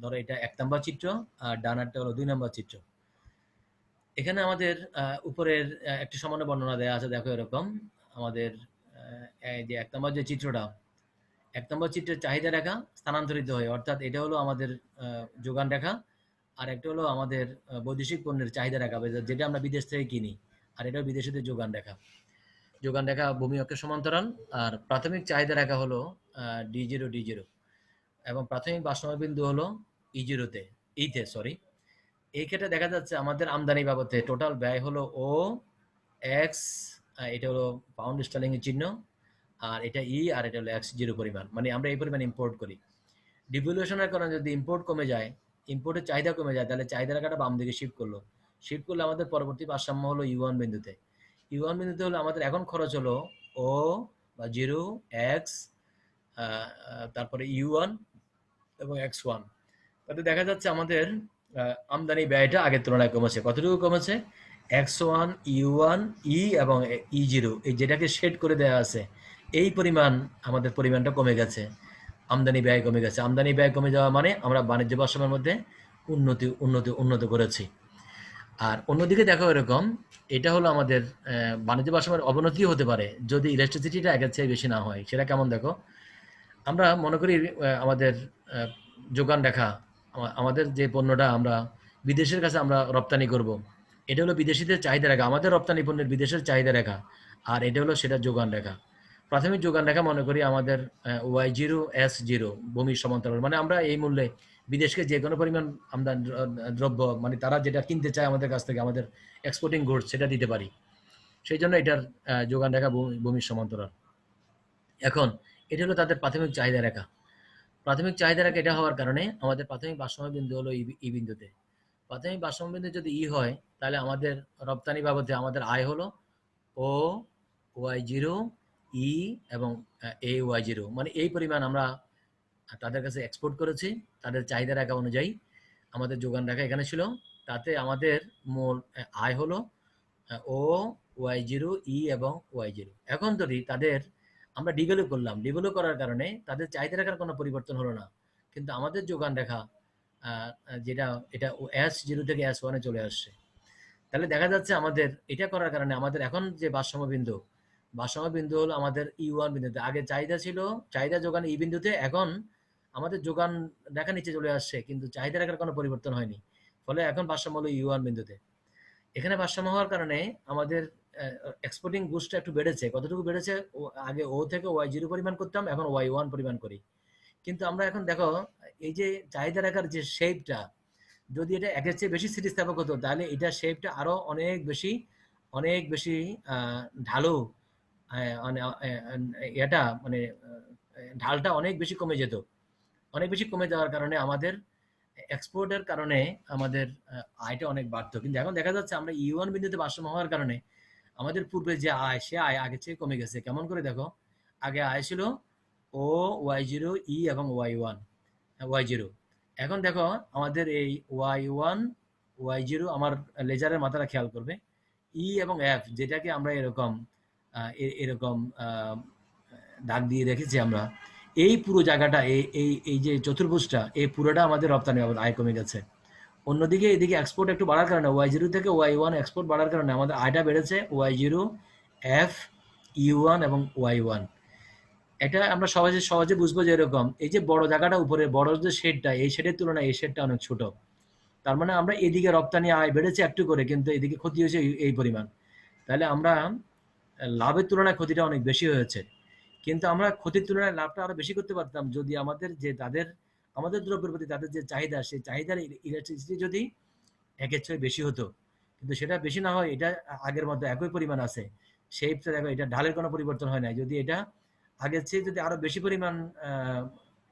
ধরো এটা 1 নাম্বার চিত্র, আর ডানারটা হলো 2 নাম্বার চিত্র। এখানে আমাদের উপরের একটি সামান্য বর্ণনা দেওয়া আছে, দেখো এরকম। আমাদের এই যে 1 নাম্বার যে চিত্রটা, 1 নম্বর চিত্রের চাহিদা রেখা স্থানান্তরিত হয়, অর্থাৎ এটা হলো আমাদের যোগান রেখা, আর একটা হলো আমাদের বৈদেশিক পণ্যের চাহিদা রেখা, যেটা আমরা বিদেশ থেকে কিনি, আর এটা বিদেশিদের যোগান রেখা। যোগান রেখা ভূমি অক্ষের সমান্তরাল, আর প্রাথমিক চাহিদা রেখা হলো D0 এবং প্রাথমিক ভারসাম্য বিন্দু হলো ইতে সরি। এই ক্ষেত্রে দেখা যাচ্ছে আমাদের আমদানি বাবদে টোটাল ব্যয় হলো OX, এটা হলো পাউন্ড স্টার্লিং এর চিহ্ন, আর এটা আর এটা হলো X0 পরিমাণ, মানে আমরা এই পরিমাণ ইম্পোর্ট করি। ডিভ্যালুয়েশনের কারণে যদি ইম্পোর্ট কমে যায়, ইম্পোর্টের চাহিদা কমে যায়, তাহলে চাহিদা রেখাটা বাম দিকে শিফট করলে আমাদের পরবর্তী ভারসাম্য হলো U1 বিন্দুতে। U1 বিন্দুতে হলো আমাদের এখন খরচ হলো O বা 0X, তারপরে U1 এবং X1। তাতে দেখা যাচ্ছে আমাদের আমদানি ব্যয়টা আগের তুলনায় কমেছে। কতটুকু কমেছে? X1, U1, E এবং E0, এই যেটাকে শেড করে দেওয়া আছে, এই আমাদের পরিমাণটা কমে গেছে, আমদানি ব্যয় কমে গেছে। আমদানি ব্যয় কমে যাওয়া মানে আমরা বাণিজ্য ভারসাম্যের মধ্যে উন্নত করেছি। আর অন্যদিকে দেখো এরকম, এটা হলো আমাদের বাণিজ্য ভারসাম্যের অবনতিও হতে পারে যদি ইলেকট্রিসিটিটা একের চেয়ে বেশি না হয়। সেটা কেমন দেখো, আমরা মনে করি আমাদের যোগান রেখা, আমাদের যে পণ্যটা আমরা বিদেশের কাছে আমরা রপ্তানি করব, এটা হলো বিদেশিদের চাহিদা রেখা, আমাদের রপ্তানি পণ্যের বিদেশের চাহিদা রেখা, আর এটা হলো সেটা যোগান রেখা। প্রাথমিক যোগান রেখা মনে করি আমাদের Y0 S0 ভূমির সমান্তরাল, মানে আমরা এই মূল্যে বিদেশকে যে কোনো পরিমাণ আমদানি দ্রব্য, মানে তারা যেটা কিনতে চায় আমাদের কাছ থেকে, আমাদের এক্সপোর্টিং গুডস, সেটা দিতে পারি। সেই জন্য এটার যোগান রেখা ভূমির সমান্তরাল। এখন এটা হলো তাদের প্রাথমিক চাহিদা রেখা। প্রাথমিক চাহিদা রেখা এটা হওয়ার কারণে আমাদের প্রাথমিক ভারসাম্য বিন্দু হলো ই বিন্দুতে। প্রাথমিক ভারসাম্য বিন্দু যদি হয়, তাহলে আমাদের রপ্তানি বাবদে আমাদের আয় হলো OY0, E এবং AY0, মানে এই পরিমাণ আমরা তাদের কাছে এক্সপোর্ট করেছি। তাদের চাহিদা রেখা অনুযায়ী আমাদের যোগান রেখা এখানে ছিল, তাতে আমাদের মূল আয় হলো OY0, E এবং Y0। এখন যদি তাদের আমরা ডিভেলপ করলাম, ডিভেলপ করার কারণে তাদের চাহিদা রেখার কোনো পরিবর্তন হলো না, কিন্তু আমাদের যোগান রেখা যেটা এটা S0 থেকে S1 এ চলে আসছে। তাহলে দেখা যাচ্ছে আমাদের এটা করার কারণে আমাদের এখন যে ভারসাম্য বিন্দু হলো আমাদের E1 বিন্দুতে। আগে চাহিদা যোগান E বিন্দুতে, এখন আমাদের যোগান রেখা নিচে চলে আসছে, কিন্তু চাহিদা রেখার কোনো পরিবর্তন হয়নি, ফলে এখন ভারসাম্য হলো U1 বিন্দুতে। এখানে ভারসাম্য হওয়ার কারণে আমাদের এক্সপোর্টিং গুডসটা একটু বেড়েছে। কতটুকু বেড়েছে? আগে O থেকে Y0 পরিমাণ করতাম, এখন Y1 পরিমাণ করি। কিন্তু আমরা এখন দেখো, এই যে চাহিদা রেখার যে শেপটা, যদি এটা একের চেয়ে বেশি স্থিতিস্থাপক হতো, তাহলে এটা শেপটা আরো অনেক বেশি ঢালু, এটা মানে ঢালটা অনেক বেশি কমে যেত। অনেক বেশি কমে যাওয়ার কারণে আমাদের এক্সপোর্টের কারণে আমাদের আয়টা অনেক বাড়তো। কিন্তু এখন দেখা যাচ্ছে আমরা U1 বিন্দুতে ভারসাম্য হওয়ার কারণে আমাদের পূর্বে যে আয়, সে আয় আগের চেয়ে কমে গেছে। কেমন করে দেখো, আগে আয় ছিল OY0, E এবং Y0। এখন দেখো আমাদের এই Y1, Y0, আমার লেজারের মাথাটা খেয়াল করবে, E এবং F, যেটাকে আমরা এরকম দাগ দিয়ে রেখেছি আমরা, এই পুরো জায়গাটা, এই যে চতুর্ভুজটা, এই পুরোটা আমাদের রপ্তানি বাবদ আয় কমে গেছে। অন্যদিকে এদিকে এক্সপোর্ট একটু বাড়ার কারণে Y0 থেকে Y1 এক্সপোর্ট বাড়ার কারণে আমাদের আয়টা বেড়েছে। Y0, F U1 এবং Y1। এটা আমরা সহজে সহজে বুঝবো যে এরকম, এই যে বড় জায়গাটা উপরে বড় যে শেডটা, এই শেডের তুলনায় এই শেডটা অনেক ছোট। তার মানে আমরা এদিকে রপ্তানি আয় বেড়েছে একটু করে, কিন্তু এদিকে ক্ষতি হয়েছে এই পরিমাণ। তাহলে আমরা লাভের তুলনায় ক্ষতিটা অনেক বেশি হয়েছে। কিন্তু আমরা ক্ষতির তুলনায় লাভটা আরো বেশি করতে পারতাম যদি আমাদের দ্রব্যের প্রতি তাদের যে চাহিদা, সেই চাহিদার ইলেকট্রিসিটি যদি একের চেয়ে বেশি হতো। কিন্তু সেটা বেশি না হয়, এটা আগের মতো একই পরিমাণ আছে। শেপটা দেখো, এটা ঢালের কোনো পরিবর্তন হয় নাই। যদি এটা আগের চেয়ে যদি আরো বেশি পরিমাণ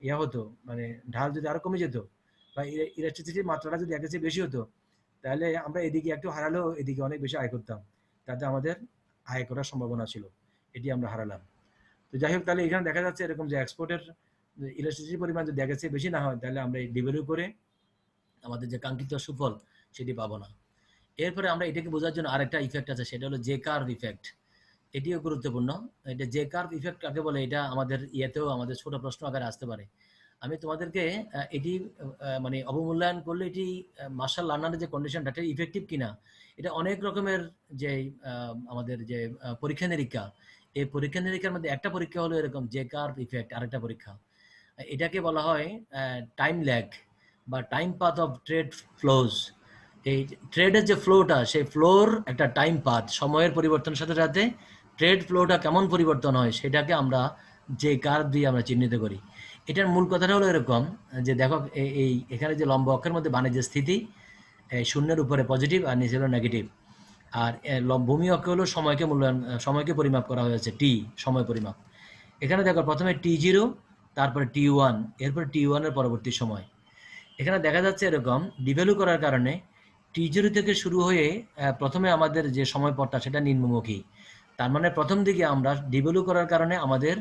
ইয়া হতো, মানে ঢাল যদি আরো কমে যেত, বা ইলেকট্রিসিটির মাত্রাটা যদি আগের চেয়ে বেশি হতো, তাহলে আমরা এদিকে একটু হারালেও এদিকে অনেক বেশি আয় করতাম। তাতে আমাদের আয় করার সম্ভাবনা ছিল, এটি আমরা হারালাম। তো যাই হোক, তাহলে এখানে দেখা যাচ্ছে এরকম যে এক্সপোর্টের ইলেকট্রিসিটির পরিমাণ যদি আগের চেয়ে বেশি না হয়, তাহলে আমরা এই ডিভেলপ করে আমাদের যে কাঙ্ক্ষিত সুফল সেটি পাবো না। এরপরে আমরা এটাকে বোঝার জন্য আরেকটা ইফেক্ট আছে, সেটা হলো জে কার্ভ ইফেক্ট। এটিও গুরুত্বপূর্ণ। এটা জে কার্ভ ইফেক্ট কাকে বলে, এটা আমাদের ইয়েতেও আমাদের ছোট প্রশ্ন আকারে আসতে পারে। আমি তোমাদেরকে এটি মানে অবমূল্যায়ন করলে এটি মার্শাল লার্নারের যে কন্ডিশনটা, এটা ইফেক্টিভ কিনা, এটা অনেক রকমের যে আমাদের যে পরীক্ষা নিরীক্ষা, এই পরীক্ষা নিরীক্ষার মধ্যে একটা পরীক্ষা হলো এরকম জে কার্ভ ইফেক্ট, আরেকটা পরীক্ষা এটাকে বলা হয় টাইম ল্যাগ বা time path of trade flows. এই ট্রেডের যে ফ্লোটা, সেই ফ্লোর একটা টাইম পাথ, সময়ের পরিবর্তনের সাথে সাথে ট্রেড ফ্লোটা কেমন পরিবর্তন হয় সেটাকে আমরা যে কার্ভ দিয়ে আমরা চিহ্নিত করি। এটার মূল কথাটা হলো এরকম যে দেখো, এই এখানে যে লম্ব অক্ষের মধ্যে বাণিজ্যের স্থিতি, শূন্যের উপরে পজিটিভ আর নিচে হলো নেগেটিভ। আর ভূমি অক্ষে হলো সময়কে মূল্যায়ন, সময়কে পরিমাপ করা হয়েছে, টি সময় পরিমাপ। এখানে দেখো প্রথমে T0, তারপরে T1, এরপর T1 এর পরবর্তী সময়। এখানে দেখা যাচ্ছে এরকম ডিভ্যালু করার কারণে T0 থেকে শুরু হয়ে প্রথমে আমাদের যে সময় পথটা সেটা নিম্নমুখী। তার মানে প্রথম দিকে আমরা ডিভ্যালু করার কারণে আমাদের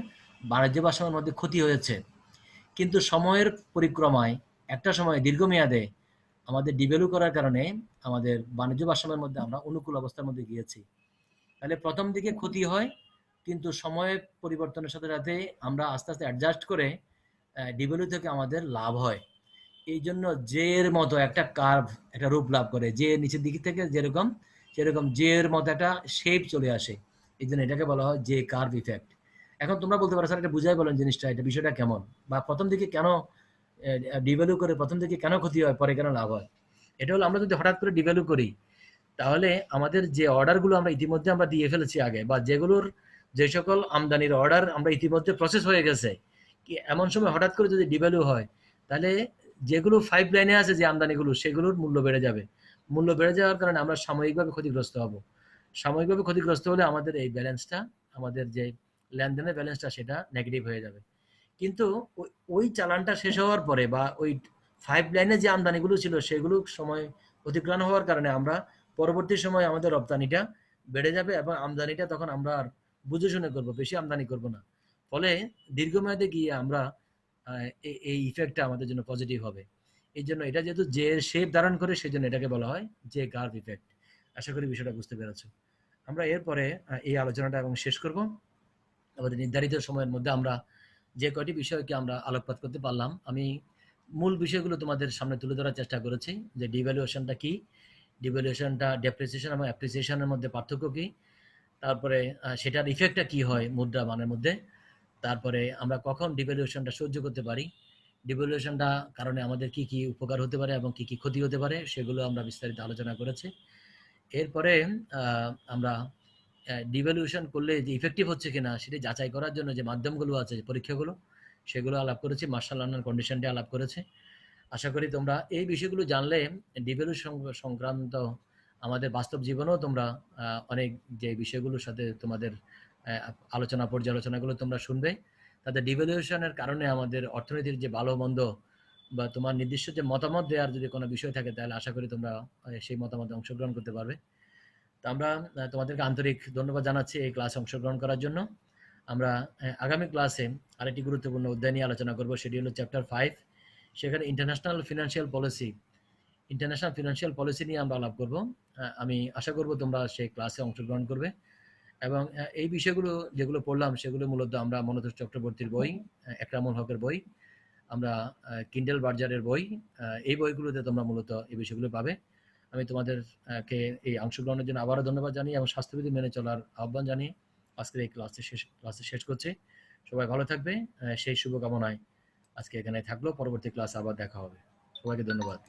বাণিজ্য ভারসাম্যের মধ্যে ক্ষতি হয়েছে। কিন্তু সময়ের পরিক্রমায় একটা সময় দীর্ঘমেয়াদে আমাদের ডিভ্যালু করার কারণে আমাদের বাণিজ্য ভারসাম্যের মধ্যে আমরা অনুকূল অবস্থার মধ্যে গিয়েছি। তাহলে প্রথম দিকে ক্ষতি হয়, কিন্তু সময়ের পরিবর্তনের সাথে সাথে আমরা আস্তে আস্তে অ্যাডজাস্ট করে ডিভ্যালু থেকে আমাদের লাভ হয়। এই জন্য জে এর মতো একটা কার্ভ, একটা রূপ লাভ করে, যে নিচের দিক থেকে যেরকম সেরকম জে এর মতো একটা শেপ চলে আসে। এই জন্য এটাকে বলা হয় জে কার্ভ ইফেক্ট। এখন তোমরা বলতে পারো স্যার এটা বুঝাই বলেন জিনিসটা, এটা বিষয়টা কেমন, বা প্রথম দিকে কেন ডিভ্যালু করে প্রথম দিকে কেন ক্ষতি হয়, পরে কেন লাভ হয়। এটা হলো, আমরা যদি হঠাৎ করে ডিভ্যালু করি, তাহলে আমাদের যে অর্ডারগুলো আমরা ইতিমধ্যে আমরা দিয়ে ফেলেছি আগে, বা যেগুলোর যে সকল আমদানির অর্ডার আমরা ইতিমধ্যে প্রসেস হয়ে গেছে, কি এমন সময় হঠাৎ করে যদি ডিভ্যালু হয়, তাহলে যেগুলো ফাইভ লাইনে আছে যে আমদানিগুলো, সেগুলোর মূল্য বেড়ে যাবে। মূল্য বেড়ে যাওয়ার কারণে আমরা সাময়িকভাবে ক্ষতিগ্রস্ত হব। সাময়িকভাবে ক্ষতিগ্রস্ত হলে আমাদের এই ব্যালেন্সটা, আমাদের যে লেনদেনের ব্যালেন্সটা, সেটা নেগেটিভ হয়ে যাবে। কিন্তু ওই চালানটা শেষ হওয়ার পরে, বা ওই ফাইভ লাইনে যে আমদানিগুলো ছিল সেগুলো সময় অতিক্রান্ত হওয়ার কারণে আমরা পরবর্তী সময়ে আমাদের রপ্তানিটা বেড়ে যাবে, এবং আমদানিটা তখন আমরা আর বুঝে শুনে করবো, বেশি আমদানি করব না। ফলে দীর্ঘমেয়াদে গিয়ে আমরা এই ইফেক্টটা আমাদের জন্য পজিটিভ হবে। এই জন্য এটা যেহেতু যে শেপ ধারণ করে, সেই জন্য এটাকে বলা হয় যে কার্ভ ইফেক্ট। আশা করি বিষয়টা বুঝতে পেরেছো। আমরা এরপরে এই আলোচনাটা এবং শেষ করব। আমাদের নির্ধারিত সময়ের মধ্যে আমরা যে কয়টি বিষয়কে আমরা আলোকপাত করতে পারলাম, আমি মূল বিষয়গুলো তোমাদের সামনে তুলে ধরার চেষ্টা করেছি। যে ডিভ্যালুয়েশনটা কি, ডিভ্যালুয়েশনটা ডেপ্রিসিয়েশন এবং অ্যাপ্রিসিয়েশনের মধ্যে পার্থক্য কি, তারপরে সেটার ইফেক্টটা কি হয় মুদ্রা মানের মধ্যে, তারপরে আমরা কখন ডিভ্যালুয়েশনটা সহ্য করতে পারি, ডিভ্যালুয়েশনটা কারণে আমাদের কি কি উপকার হতে পারে এবং কি কি ক্ষতি হতে পারে, সেগুলো আমরা বিস্তারিত আলোচনা করেছি। এরপরে আমরা ডিভ্যালুয়েশন করলে যে ইফেক্টিভ হচ্ছে কিনা সেটি যাচাই করার জন্য যে মাধ্যমগুলো আছে, পরীক্ষাগুলো, সেগুলো আলাপ করেছি। মার্শাল লার্নার কন্ডিশনটি আলাপ করেছে। আশা করি তোমরা এই বিষয়গুলো জানলে ডিভ্যালুয়েশন সংক্রান্ত আমাদের বাস্তব জীবনেও তোমরা অনেক যে বিষয়গুলোর সাথে তোমাদের আলোচনা পর্যালোচনাগুলো তোমরা শুনবে, তাতে ডিভ্যালুয়েশনের কারণে আমাদের অর্থনীতির যে ভালো মন্দ, বা তোমার নির্দিষ্ট যে মতামত দেওয়ার যদি কোনো বিষয় থাকে, তাহলে আশা করি তোমরা সেই মতামতে অংশগ্রহণ করতে পারবে। তো আমরা তোমাদেরকে আন্তরিক ধন্যবাদ জানাচ্ছি এই ক্লাসে অংশগ্রহণ করার জন্য। আমরা আগামী ক্লাসে আরেকটি গুরুত্বপূর্ণ অধ্যায় নিয়ে আলোচনা করব, সেটি হলো চ্যাপ্টার 5। সেখানে ইন্টারন্যাশনাল ফিনান্সিয়াল পলিসি নিয়ে আমরা আলাপ করব। আমি আশা করব তোমরা সেই ক্লাসে অংশগ্রহণ করবে, এবং এই বিষয়গুলো যেগুলো পড়লাম সেগুলো মূলত আমরা মনোতোষ চক্রবর্তীর বই, একরামুল হকের বই, আমরা কিন্ডেল বার্জারের বই, এই বইগুলোতে তোমরা মূলত এই বিষয়গুলো পাবে। আমি তোমাদেরকে এই অংশগ্রহণের জন্য আবারও ধন্যবাদ জানিয়ে এবং স্বাস্থ্যবিধি মেনে চলার আহ্বান জানিয়ে আজকের এই ক্লাসে শেষ করছি। সবাই ভালো থাকবে। সেই শুভকামনায় আজকে এখানে থাকলো। পরবর্তী ক্লাসে আবার দেখা হবে। সবাইকে ধন্যবাদ।